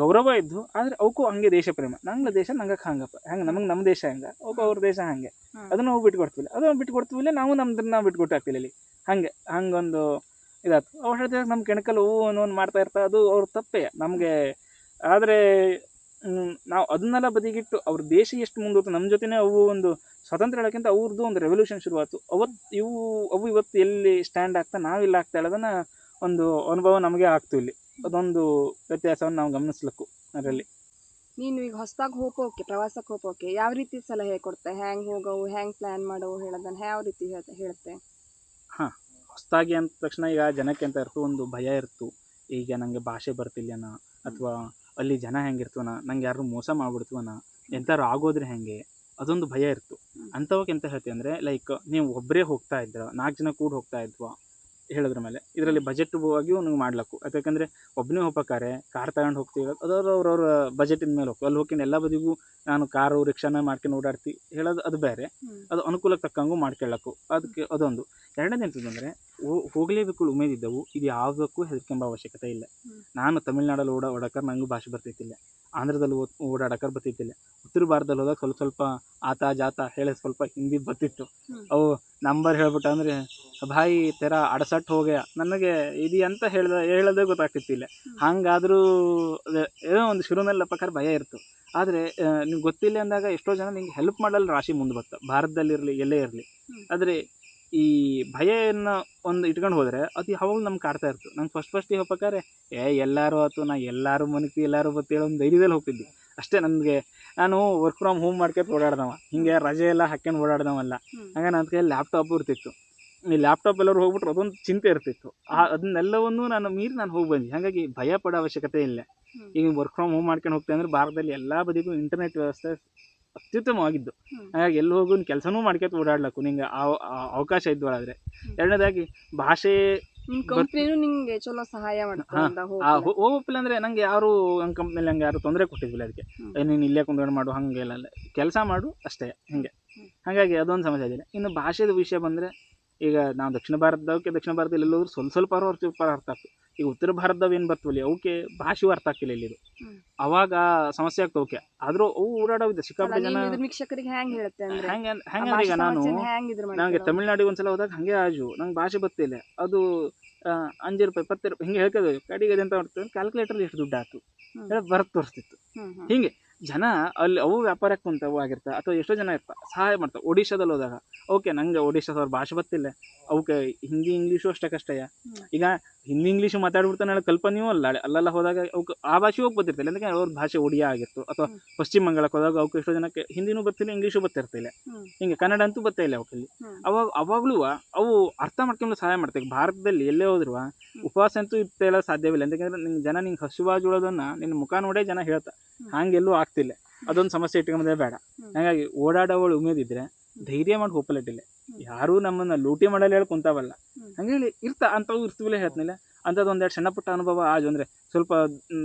ಗೌರವ ಇದ್ದು, ಆದರೆ ಅವಕ್ಕೂ ಹಂಗೆ ದೇಶ ಪ್ರೇಮ. ನಂಗೆ ದೇಶ ನಂಗಕ್ಕೆ ಹಂಗಪ್ಪ, ಹೆಂಗೆ ನಮಗೆ ನಮ್ಮ ದೇಶ ಹೆಂಗೆ ಅವಕ್ಕೆ ಅವ್ರ ದೇಶ ಹಾಗೆ, ಅದನ್ನು ನಾವು ಬಿಟ್ಕೊಡ್ತೀವಿ, ಅದನ್ನು ಬಿಟ್ಕೊಡ್ತೀವಿಲ್ಲ, ನಾವು ನಮ್ದನ್ನ ನಾವು ಬಿಟ್ಕೊಟ್ಟಾಗ್ತಿಲ್ಲ ಇಲ್ಲಿ. ಹಂಗೊಂದು ಇದಾಯ್ತು. ಅವ್ರು ಹೇಳ್ತಿದ್ದಾಗ ನಮ್ಮ ಕೆಣಕಲ್ ಒಂದು ಮಾಡ್ತಾ ಇರ್ತಾರೆ, ಅದು ಅವ್ರ ತಪ್ಪೇ ನಮಗೆ. ಆದರೆ ನಾವು ಅದನ್ನೆಲ್ಲ ಬದಿಗಿಟ್ಟು ಅವ್ರ ದೇಶ ಎಷ್ಟು ಮುಂದೋತು ನಮ್ಮ ಜೊತೆನೇ ಅವು ಒಂದು ಸ್ವಾತಂತ್ರ್ಯ ಹೇಳೋಕ್ಕಿಂತ ಅವ್ರದ್ದು ಒಂದು ರೆವಲ್ಯೂಷನ್ ಶುರುವಾಯ್ತು. ಅವು ಇವತ್ತು ಎಲ್ಲಿ ಸ್ಟ್ಯಾಂಡ್ ಆಗ್ತಾ ನಾವಿಲ್ಲ ಆಗ್ತಾ ಹೇಳೋದನ್ನು ಒಂದು ಅನುಭವ ನಮಗೆ ಆಗ್ತು ಇಲ್ಲಿ. ಅದೊಂದು ವ್ಯತ್ಯಾಸವನ್ನು ನಾವು ಗಮನಿಸ್ಲಿಕ್ಕು ಅದರಲ್ಲಿ. ನೀನು ಈಗ ಹೊಸದಾಗಿ ಹೋಗೋಕೆ, ಪ್ರವಾಸಕ್ಕೆ ಹೋಗೋಕೆ ಯಾವ ರೀತಿ ಸಲಹೆ ಕೊಡ್ತೆ? ಹ್ಯಾಂಗೆ ಹೋಗೋವು, ಹ್ಯಾಂಗೆ ಪ್ಲ್ಯಾನ್ ಮಾಡೋವು ಹೇಳೋದನ್ನು ಯಾವ ರೀತಿ ಹೇಳುತ್ತೆ? ಹೊಸದಾಗಿ ಅಂದ ತಕ್ಷಣ ಈಗ ಜನಕ್ಕೆ ಅಂತ ಇರ್ತು ಒಂದು ಭಯ ಇರ್ತು. ಈಗ ನನಗೆ ಭಾಷೆ ಬರ್ತಿಲ್ಲನ, ಅಥವಾ ಅಲ್ಲಿ ಜನ ಹೆಂಗಿರ್ತವನ, ನಂಗೆ ಯಾರು ಮೋಸ ಮಾಡ್ಬಿಡ್ತೀವನ, ಎಂಥಾರು ಆಗೋದ್ರೆ ಹೆಂಗೆ, ಅದೊಂದು ಭಯ ಇರ್ತು. ಅಂಥವಕ್ಕೆ ಎಂತ ಹೇಳ್ತೀವಿ ಅಂದರೆ, ಲೈಕ್ ನೀವು ಒಬ್ಬರೇ ಹೋಗ್ತಾ ಇದ್ರ, 4 ಜನ ಕೂಡ ಹೋಗ್ತಾ ಇದ್ವಾ ಹೇಳೋದ್ರ ಮೇಲೆ ಇದರಲ್ಲಿ ಬಜೆಟ್ ಆಗಿಯೂ ನೀವು ಮಾಡ್ಲಕ್ಕು. ಯಾಕಂದರೆ ಒಬ್ಬನೇ ಹೋಗ್ಬೇಕಾರೆ ಕಾರ್ ತಗೊಂಡು ಹೋಗ್ತೀವಿ, ಅದಾದ್ರು ಅವ್ರವ್ರ ಬಜೆಟಿನ ಮೇಲೆ ಹೋಗ್ತೀವಿ. ಅಲ್ಲಿ ಹೋಗ್ಕೊಂಡು ಎಲ್ಲ ಬದಿಗೂ ನಾನು ಕಾರು ರಿಕ್ಷಾನ ಮಾಡ್ಕೊಂಡು ಓಡಾಡ್ತೀವಿ ಹೇಳೋದು ಅದು ಬೇರೆ. ಅದು ಅನುಕೂಲಕ್ಕೆ ತಕ್ಕಂಗೂ ಮಾಡ್ಕೊಳ್ಳಕ್ಕು. ಅದಕ್ಕೆ ಅದೊಂದು. ಎರಡನೇದು ಎಂತದಂದರೆ ಹೋಗಲೇಬೇಕು ಉಮೇದಿದ್ದವು. ಇದು ಯಾವುದಕ್ಕೂ ಹೆದರ್ಕೊಂಬ ಅವಶ್ಯಕತೆ ಇಲ್ಲ. ನಾನು ತಮಿಳ್ನಾಡಲ್ಲಿ ಓಡಾಡೋಕೆ ನನಗೂ ಭಾಷೆ ಬರ್ತಿತ್ತಿಲ್ಲ, ಆಂಧ್ರದಲ್ಲಿ ಓಡಾಡೋಕೆ ಬರ್ತಿತ್ತಿಲ್ಲ, ಉತ್ತರ ಭಾರತದಲ್ಲಿ ಹೋದಾಗ ಸ್ವಲ್ಪ ಆತ ಜಾತ ಹೇಳಿ ಸ್ವಲ್ಪ ಹಿಂದಿ ಬರ್ತಿತ್ತು. ಅವು ನಂಬರ್ ಹೇಳ್ಬಿಟ್ಟು ಅಂದರೆ ಭಾಯಿ ತೆರ ಅಡಸಟ್ಟು ಹೋಗ್ಯ, ನನಗೆ ಇದು ಅಂತ ಹೇಳೋದೇ ಗೊತ್ತಾಗ್ತಿತ್ತಿಲ್ಲ. ಹಾಗಾದರೂ ಏನೋ ಒಂದು ಶುರುನಲ್ಲಿ ಪ್ರಕಾರ ಭಯ ಇರ್ತು. ಆದರೆ ನಿಮ್ಗೆ ಗೊತ್ತಿಲ್ಲ ಅಂದಾಗ ಎಷ್ಟೋ ಜನ ನಿಂಗೆ ಹೆಲ್ಪ್ ಮಾಡಲು ರಾಶಿ ಮುಂದೆ ಬರ್ತಾ, ಭಾರತದಲ್ಲಿರಲಿ ಎಲ್ಲೇ ಇರಲಿ. ಆದರೆ ಈ ಭಯವನ್ನು ಒಂದು ಇಟ್ಕೊಂಡು ಹೋದರೆ ಅದು ಯಾವಾಗಲೂ ನಮ್ಗೆ ಕಾಡ್ತಾ ಇರ್ತು. ನಂಗೆ ಫಸ್ಟಿಗೆ ಹೋಗ್ಬೇಕಾದ್ರೆ ಎಲ್ಲರೂ ಆಯ್ತು, ನಾ ಎಲ್ಲರೂ ಮನಕ್ತಿ ಎಲ್ಲರೂ ಬತ್ತೇಳಿ ಒಂದು ಧೈರ್ಯದಲ್ಲಿ ಹೋಗ್ತಿದ್ದೆ ಅಷ್ಟೇ. ನಾನು ವರ್ಕ್ ಫ್ರಮ್ ಹೋಮ್ ಮಾಡ್ಕೊಂಡು ಓಡಾಡ್ದವ, ಹಿಂಗೆ ರಜೆ ಎಲ್ಲ ಹಾಕ್ಕೊಂಡು ಓಡಾಡ್ದವಲ್ಲ. ಹಂಗೆ ನನ್ನ ಕೈಯಲ್ಲಿ ಲ್ಯಾಪ್ಟಾಪು ಇರ್ತಿತ್ತು. ಈ ಲ್ಯಾಪ್ಟಾಪ್ ಎಲ್ಲರೂ ಹೋಗ್ಬಿಟ್ರೆ ಅದೊಂದು ಚಿಂತೆ ಇರ್ತಿತ್ತು. ಅದನ್ನೆಲ್ಲವನ್ನೂ ನಾನು ಮೀರಿ ನಾನು ಹೋಗಿ ಬಂದೆ. ಹಾಗಾಗಿ ಭಯ ಪಡೋ ಅವಶ್ಯಕತೆ ಇಲ್ಲ. ಈಗ ವರ್ಕ್ ಫ್ರಮ್ ಹೋಮ್ ಮಾಡ್ಕೊಂಡು ಹೋಗ್ತೇವೆ ಅಂದರೆ ಭಾರತದಲ್ಲಿ ಎಲ್ಲ ಬದಿಗೂ ಇಂಟರ್ನೆಟ್ ವ್ಯವಸ್ಥೆ ಅತ್ಯುತ್ತಮವಾಗಿದ್ದು. ಹಾಗಾಗಿ ಎಲ್ಲಿ ಹೋಗು ಕೆಲಸನೂ ಮಾಡ್ಕೊತ ಓಡಾಡ್ಲಕ್ಕು ನಿಂಗೆ ಅವಕಾಶ ಇದ್ದೊಳಾದರೆ. ಎರಡನೇದಾಗಿ ಭಾಷೆ ಕಂಪ್ನಿನೂ ನಿಂಗೆ ಚಲೋ ಸಹಾಯ ಮಾಡ್ತಾರೆ. ಹೋಗಪ್ಪಿಲ್ಲ ಅಂದರೆ ನಂಗೆ ಯಾರು ನನ್ನ ಕಂಪ್ನಿಯಲ್ಲಿ ನಂಗೆ ಯಾರು ತೊಂದರೆ ಕೊಟ್ಟಿದ್ದಿಲ್ಲ. ಅದಕ್ಕೆ ನೀನು ಇಲ್ಲೇ ಕುಂತ್ಕೊಂಡು ಮಾಡು ಹಾಗೆಲ್ಲ ಕೆಲಸ ಮಾಡು ಅಷ್ಟೇ ಹಿಂಗೆ. ಹಾಗಾಗಿ ಅದೊಂದು ಸಮಸ್ಯೆ ಇದ್ದಿಲ್ಲ. ಇನ್ನು ಭಾಷೆದ ವಿಷಯ ಬಂದರೆ, ಈಗ ನಾವು ದಕ್ಷಿಣ ಭಾರತದಲ್ಲಿ ಎಲ್ಲೋದ್ರು ಸ್ವಲ್ಪ ಅರ್ಥ ಆಗ್ತದೆ. ಈಗ ಉತ್ತರ ಭಾರತದವು ಏನು ಬರ್ತವಲ್ಲಿ ಅವಕ್ಕೆ ಭಾಷೆಯೂ ಅರ್ಥ ಆಗ್ತಿಲ್ಲ ಇಲ್ಲಿದು. ಅವಾಗ ಸಮಸ್ಯೆ ಆಗ್ತವೆ. ಓಕೆ, ಆದರೂ ಅವು ಓಡಾಡೋವಿದೆ ಸಿಕ್ಕಾಪಟ್ಟೆ ಜನ. ಹೆಂಗೆ ಈಗ ನನಗೆ ತಮಿಳ್ನಾಡಿಗೆ ಒಂದ್ಸಲ ಹೋದಾಗ ಹಾಗೆ ನಂಗೆ ಭಾಷೆ ಬರ್ತಿಲ್ಲ. ಅದು 5 ರೂಪಾಯಿ 10 ರೂಪಾಯಿ ಹಿಂಗೆ ಹೇಳ್ಕೋದು ಕಡೆಗೆ ಅದೆಂತ ಮಾಡ್ತಾರೆ ಕ್ಯಾಲ್ಕುಲೇಟರ್ ಎಷ್ಟು ದುಡ್ಡು ಆಯ್ತು ಹೇಳಿ ಬರಕ್ಕೆ ತೋರಿಸ್ತಿತ್ತು. ಹಿಂಗೆ ಜನ ಅಲ್ಲಿ ಅವು ವ್ಯಾಪಾರಕ್ಕೆ ಕುಂತವು ಆಗಿರ್ತಾವೆ ಅಥವಾ ಎಷ್ಟೋ ಜನ ಇರ್ತಾರೆ ಸಹಾಯ ಮಾಡ್ತಾವೆ. ಒಡಿಶಾದಲ್ಲಿ ಹೋದಾಗ ಓಕೆ ನಂಗೆ ಒಡಿಶಾದವ್ರ ಭಾಷೆ ಗೊತ್ತಿಲ್ಲ, ಅವಕ್ಕೆ ಹಿಂದಿ ಇಂಗ್ಲೀಷು ಅಷ್ಟೇ ಕಷ್ಟಯ್ಯ. ಈಗ ಹಿಂದಿ ಇಂಗ್ಲೀಷು ಮಾತಾಡ್ಬಿಡ್ತಾನೆ ಹೇಳಿ ಕಲ್ಪನೆಯೂ ಅಲ್ಲ ಅಲ್ಲೆಲ್ಲ ಹೋದಾಗ ಅವಕ್ಕೆ ಆ ಭಾಷೆ ಹೋಗಿ ಬರ್ತಿರ್ತಿಲ್ಲ, ఎందుకంటే ಅವ್ರ ಭಾಷೆ ಒಡಿಯಾ ಆಗಿತ್ತು. ಅಥವಾ ಪಶ್ಚಿಮ ಬಂಗಾಳಕ್ಕೆ ಹೋದಾಗ ಅವಕ್ಕೆ ಎಷ್ಟೋ ಜನಕ್ಕೆ ಹಿಂದಿನೂ ಬರ್ತಿಲ್ಲ ಇಂಗ್ಲೀಷು ಬರ್ತಿರ್ತಿಲ್ಲ, ಹಿಂಗೆ ಕನ್ನಡ ಅಂತೂ ಬರ್ತಾ ಇಲ್ಲ ಅವಕ್ಕಲ್ಲಿ. ಅವಾಗಲೂ ಅವು ಅರ್ಥ ಮಾಡ್ಕೊಂಡು ಸಹಾಯ ಮಾಡ್ತೇವೆ. ಭಾರತದಲ್ಲಿ ಎಲ್ಲೇ ಹೋದ್ರು ಉಪವಾಸ ಅಂತೂ ಇರ್ತಾ ಸಾಧ್ಯವಿಲ್ಲ, ಯಾಕಂದ್ರೆ ಜನ ನಿಂಗೆ ಹಸುವಾಜುಳೋದನ್ನ ನಿನ್ನ ಮುಖ ನೋಡೇ ಜನ ಹೇಳ್ತಾ, ಹಂಗೆಲ್ಲೂ ಆಗ್ತಿಲ್ಲ. ಅದೊಂದು ಸಮಸ್ಯೆ ಇಟ್ಕೊಂಬಂದ್ರೆ ಬೇಡ. ಹಾಗಾಗಿ ಓಡಾಡೋವಳು ಉಮೇದಿದ್ರೆ ಧೈರ್ಯ ಮಾಡಿ ಹೋಪಲಟ್ಟಿಲ್ಲ, ಯಾರೂ ನಮ್ಮನ್ನು ಲೂಟಿ ಮಾಡಲು ಹೇಳಿ ಕುಂತಾವಲ್ಲ, ಹಂಗೇಳಿ ಅಂಥವು ಇರ್ತೀವಿಲ್ಲ ಹೇಳ್ತೀನಿಲ್ಲ. ಅಂಥದ್ದು ಒಂದೆರಡು ಸಣ್ಣ ಪುಟ್ಟ ಅನುಭವ ಆಜು ಅಂದರೆ ಸ್ವಲ್ಪ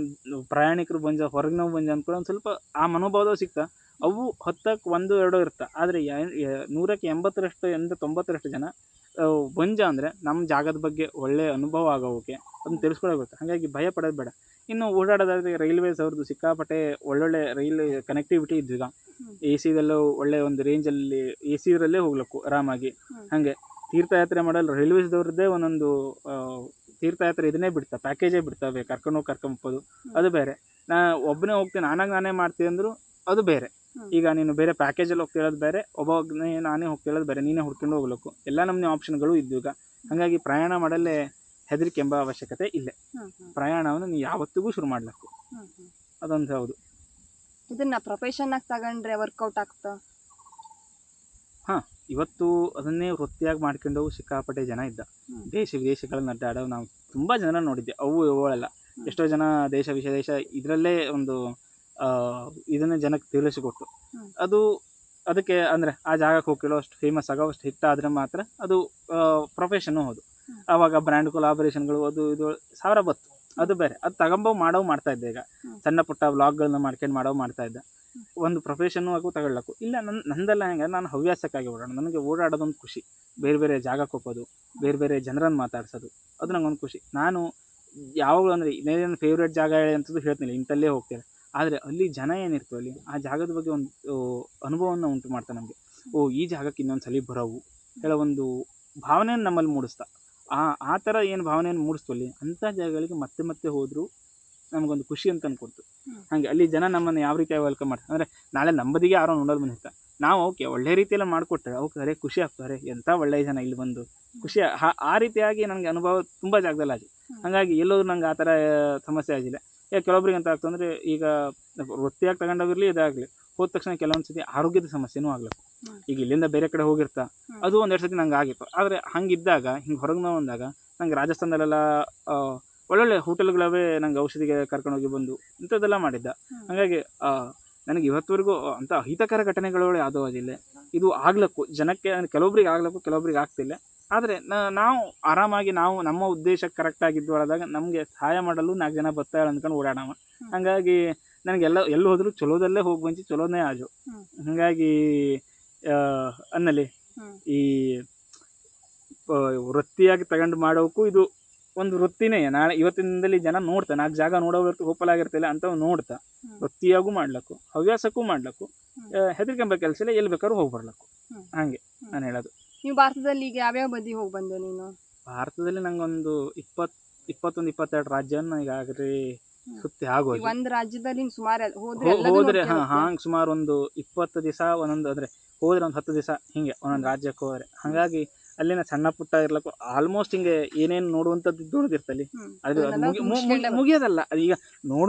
ಪ್ರಯಾಣಿಕರು ಬಂಜ ಹೊರಗಿನವು ಬಂಜ ಅಂದ್ಕೊಂಡು ಒಂದು ಸ್ವಲ್ಪ ಆ ಮನೋಭಾವದವು ಸಿಗ್ತಾ. ಅವು 10ಕ್ಕೆ 1-2 ಇರ್ತಾ, ಆದರೆ 100ಕ್ಕೆ 80-90 ಜನ ಬಂಜ ಅಂದರೆ ನಮ್ಮ ಜಾಗದ ಬಗ್ಗೆ ಒಳ್ಳೆಯ ಅನುಭವ ಆಗೋಕೆ ಅದನ್ನು ತಿಳಿಸ್ಕೊಳಗುತ್ತೆ. ಹಾಗಾಗಿ ಭಯ ಪಡೋದು ಬೇಡ. ಇನ್ನು ಓಡಾಡೋದಾದರೆ ರೈಲ್ವೇಸ್ ಅವ್ರದ್ದು ಸಿಕ್ಕಾಪಟ್ಟೆ ಒಳ್ಳೊಳ್ಳೆ ರೈಲ್ ಕನೆಕ್ಟಿವಿಟಿ ಇದ್ದು. ಈಗ ಎ ಸಿದಲ್ಲೂ ಒಳ್ಳೆಯ ಒಂದು ರೇಂಜಲ್ಲಿ ಎ ಸಿರಲ್ಲೇ ಹೋಗ್ಲಿಕ್ಕು ಆರಾಮಾಗಿ. ಹಾಗೆ ತೀರ್ಥಯಾತ್ರೆ ಮಾಡಲು ರೈಲ್ವೇಸ್ದವ್ರದ್ದೇ ಒಂದೊಂದು ತೀರ್ಥಯಾತ್ರೆ ಇದನ್ನೇ ಬಿಡ್ತಾ, ಪ್ಯಾಕೇಜೇ ಬಿಡ್ತವೆ, ಕರ್ಕೊಂಡ್ಬೋದು. ಅದು ಬೇರೆ. ಒಬ್ಬನೇ ಹೋಗ್ತೀನಿ ನಾನೇ ಮಾಡ್ತೀನಿ ಅಂದರು ಅದು ಬೇರೆ. ಈಗ ನೀನು ಬೇರೆ ಪ್ಯಾಕೇಜಲ್ಲಿ ಹೋಗ್ತಿರೋದು ಬೇರೆ, ಒಬ್ಬನೇ ನಾನೇ ಹೋಗ್ತಿರೋದು ಬೇರೆ, ನೀನೇ ಹುಡ್ಕೊಂಡು ಹೋಗ್ಬೇಕು. ಎಲ್ಲ ನಮ್ಮನೆ ಆಪ್ಷನ್ಗಳು ಇದ್ದು ಈಗ. ಹಾಗಾಗಿ ಪ್ರಯಾಣ ಮಾಡಲ್ಲೇ ಹೆದರಿಕೆ ಎಂಬ ಅವಶ್ಯಕತೆ ಇಲ್ಲ. ಪ್ರಯಾಣವನ್ನು ನೀವು ಯಾವತ್ತಿಗೂ ಶುರು ಮಾಡ್ಬೇಕು, ಅದೊಂದು ಹೌದು. ಇದನ್ನ ಪ್ರೊಫೆಷನ್ ಆಗಿ ತಗೊಂಡ್ರೆ ವರ್ಕೌಟ್ ಆಗ್ತಾ? ಹಾಂ, ಇವತ್ತು ಅದನ್ನೇ ವೃತ್ತಿಯಾಗಿ ಮಾಡ್ಕೊಂಡು ಸಿಕ್ಕಾಪಟ್ಟೆ ಜನ ಇದ್ದ. ದೇಶ ವಿದೇಶಗಳನ್ನ ಅಡ್ಡಾಡೋ ನಾವು ತುಂಬ ಜನ ನೋಡಿದ್ದೆ. ಅವು ಇವುಗಳೆಲ್ಲ ಎಷ್ಟೋ ಜನ ದೇಶ ವಿದೇಶ ಇದರಲ್ಲೇ ಒಂದು ಇದನ್ನು ಜನಕ್ಕೆ ತಿಳಿಸಿಕೊಟ್ಟು ಅದಕ್ಕೆ ಅಂದರೆ ಆ ಜಾಗಕ್ಕೆ ಹೋಗಿರೋ ಅಷ್ಟು ಫೇಮಸ್ ಆಗೋ ಅಷ್ಟು ಹಿಟ್ ಆದರೆ ಮಾತ್ರ ಅದು ಪ್ರೊಫೆಷನ್ನು ಹೌದು. ಆವಾಗ ಬ್ರ್ಯಾಂಡ್ ಕೊಲಾಬರೇಷನ್ಗಳು ಅದು ಇದು ಸಾವಿರ ಬತ್ತು, ಅದು ಬೇರೆ. ಅದು ಮಾಡೋ ಮಾಡ್ತಾಯಿದ್ದೆ. ಈಗ ಸಣ್ಣ ಪುಟ್ಟ ವ್ಲಾಗ್ಗಳನ್ನ ಮಾಡ್ತಾಯಿದ್ದೆ. ಒಂದು ಪ್ರೊಫೆಷನ್ನು ಹಾಗೂ ತಗೊಳ್ಳಕ್ಕು ಇಲ್ಲ. ನಂದೆಲ್ಲ ಹೆಂಗೆ, ನಾನು ಹವ್ಯಾಸಕ್ಕಾಗಿ ಓಡಾಡೋಣ. ನನಗೆ ಓಡಾಡೋದೊಂದು ಖುಷಿ. ಬೇರೆ ಬೇರೆ ಜಾಗಕ್ಕೆ ಹೋಗೋದು, ಬೇರೆ ಬೇರೆ ಜನರನ್ನು ಮಾತಾಡ್ಸೋದು, ಅದು ನಂಗೊಂದು ಖುಷಿ. ನಾನು ಯಾವಾಗಲೂ ಅಂದರೆ ಇನ್ನೇನು ಫೇವ್ರೇಟ್ ಜಾಗ ಅಂತದ್ದು ಹೇಳ್ತೀನಿ, ಇಂಥಲ್ಲೇ ಹೋಗ್ತೇನೆ. ಆದರೆ ಅಲ್ಲಿ ಜನ ಏನಿರ್ತವೆ ಅಲ್ಲಿ ಆ ಜಾಗದ ಬಗ್ಗೆ ಒಂದು ಅನುಭವವನ್ನು ಉಂಟು ಮಾಡ್ತಾ ನಮಗೆ. ಈ ಜಾಗಕ್ಕೆ ಇನ್ನೊಂದು ಸಲ ಬರೋವು ಹೇಳೋ ಒಂದು ಭಾವನೆಯನ್ನು ನಮ್ಮಲ್ಲಿ ಮೂಡಿಸ್ತಾ. ಆ ಥರ ಏನು ಭಾವನೆಯನ್ನು ಮೂಡಿಸ್ತೀವಲ್ಲಿ ಅಂಥ ಜಾಗಗಳಿಗೆ ಮತ್ತೆ ಮತ್ತೆ ಹೋದರೂ ನಮಗೊಂದು ಖುಷಿ ಅಂತ ಅಂದ್ಕೊಡ್ತು. ಹಾಗೆ ಅಲ್ಲಿ ಜನ ನಮ್ಮನ್ನು ಯಾವ ರೀತಿಯಾಗಿ ವೆಲ್ಕಮ್ ಮಾಡ್ತಾರೆ ಅಂದರೆ ನಾಳೆ ನಂಬದಿಗೆ ಯಾರೋ ನೋಡೋದು ಬಂದಿರ್ತಾರೆ, ನಾವು ಓಕೆ ಒಳ್ಳೆ ರೀತಿಯೆಲ್ಲ ಮಾಡಿಕೊಟ್ರೆ ಅವಕ್ಕೆ ಖುಷಿ ಆಗ್ತಾರೆ. ಎಂಥ ಒಳ್ಳೆಯ ಜನ ಇಲ್ಲಿ ಬಂದು ಖುಷಿ. ಆ ರೀತಿಯಾಗಿ ನನಗೆ ಅನುಭವ ತುಂಬ ಜಾಗದಲ್ಲಿ ಆಗಿ. ಹಾಗಾಗಿ ಎಲ್ಲೋದ್ರೂ ನಂಗೆ ಆ ಥರ ಸಮಸ್ಯೆ ಆಗಿಲ್ಲ. ಕೆಲವೊಬ್ರಿಗೆ ಅಂತ ಆಗ್ತಂದರೆ ಈಗ ವೃತ್ತಿಯಾಗಿ ತಗೊಂಡೋಗಿರಲಿ ಇದಾಗಲಿ ಹೋದ ತಕ್ಷಣ ಕೆಲವೊಂದು ಸತಿ ಆರೋಗ್ಯದ ಸಮಸ್ಯೆನೂ ಆಗ್ಲಿಕ್ಕೆ. ಈಗ ಇಲ್ಲಿಂದ ಬೇರೆ ಕಡೆ ಹೋಗಿರ್ತಾ ಅದು ಒಂದೆರಡು ಸತಿ ನಂಗೆ ಆಗಿತ್ತು. ಆದರೆ ಹಂಗಿದ್ದಾಗ ಹಿಂಗೆ ಹೊರಗೆ ನಾವು ಬಂದಾಗ ನಂಗೆ ರಾಜಸ್ಥಾನದಲ್ಲೆಲ್ಲ ಒಳ್ಳೊಳ್ಳೆ ಹೋಟೆಲ್ಗಳವೇ ನಂಗೆ ಔಷಧಿಗೆ ಕರ್ಕೊಂಡೋಗಿ ಬಂದು ಇಂಥದ್ದೆಲ್ಲ ಮಾಡಿದ್ದ. ಹಾಗಾಗಿ ನನಗೆ ಇವತ್ತುವರೆಗೂ ಅಂಥ ಅಹಿತಕರ ಘಟನೆಗಳು ಯಾವುದೂ ಆಗಿಲ್ಲ. ಇದು ಆಗ್ಲಕ್ಕೂ ಜನಕ್ಕೆ ಕೆಲವೊಬ್ರಿಗೆ ಆಗ್ಲಕ್ಕೂ ಕೆಲವೊಬ್ರಿಗೆ ಆಗ್ತಿಲ್ಲ. ಆದರೆ ನಾವು ಆರಾಮಾಗಿ ನಾವು ನಮ್ಮ ಉದ್ದೇಶಕ್ಕೆ ಕರೆಕ್ಟಾಗಿದ್ದು ಹೊರದಾಗ ನಮಗೆ ಸಹಾಯ ಮಾಡಲು 4 ಜನ ಬರ್ತಾರೆ ಅಂದ್ಕೊಂಡು ಓಡಾಡೋಣ. ಹಾಗಾಗಿ ನನಗೆಲ್ಲ ಎಲ್ಲಿ ಹೋದರೂ ಚಲೋದಲ್ಲೇ ಹೋಗಿ ಬಂದು ಚಲೋನೇ ಆಜು. ಹಾಗಾಗಿ ಅನ್ನಲಿ ಈ ವೃತ್ತಿಯಾಗಿ ತಗೊಂಡು ಮಾಡೋಕ್ಕೂ ಇದು ಒಂದು ವೃತ್ತಿನೇ. ನಾಳೆ ಇವತ್ತಿನದಲ್ಲಿ ಜನ ನೋಡ್ತಾ 4 ಜಾಗ ನೋಡೋವರ್ತು ಹೋಪಲಾಗಿರ್ತಿಲ್ಲ ಅಂಥವು ನೋಡ್ತಾ ವೃತ್ತಿಯಾಗೂ ಮಾಡ್ಲಕ್ಕು ಹವ್ಯಾಸಕ್ಕೂ ಮಾಡ್ಲಕ್ಕು ಹೆದರಿಕೆಂಬ ಕೆಲಸ ಇಲ್ಲ, ಎಲ್ಲಿ ಬೇಕಾದ್ರೂ ಹೋಗಿ ಬರ್ಲಕ್ಕು. ಹಾಗೆ ನಾನು ಹೇಳೋದು. ನೀವು ಭಾರತದಲ್ಲಿ ಈಗ ಯಾವ್ಯಾವ ಬದಿ ಹೋಗಿ ಬಂದೆ ನೀನು? ಭಾರತದಲ್ಲಿ ನಂಗೊಂದು 21-22 ರಾಜ್ಯವನ್ನು ಈಗಾಗಲೇ ಸುತ್ತಿ ಆಗೋದು. ಒಂದು ರಾಜ್ಯದಲ್ಲಿ ಸುಮಾರು ಹೋದ್ರೆ ಹಾಂಗೆ ಸುಮಾರು ಒಂದು 20 ದಿವಸ ಒಂದೊಂದು ಅಂದರೆ ಹೋದ್ರೆ ಒಂದು 10 ದಿವಸ ಹಿಂಗೆ ಒಂದೊಂದು ರಾಜ್ಯಕ್ಕೆ ಹೋದ್ರೆ. ಹಾಗಾಗಿ ಅಲ್ಲಿನ ಸಣ್ಣ ಪುಟ್ಟ ಇರ್ಲಕ್ಕೂ ಆಲ್ಮೋಸ್ಟ್ ಹಿಂಗೆ ಏನೇನು ನೋಡುವಂಥದ್ದು ದೊಡ್ಡದಿರ್ತಲ್ಲಿ ಅದು ಮುಗಿಯೋದಲ್ಲ. ಅದು ಈಗ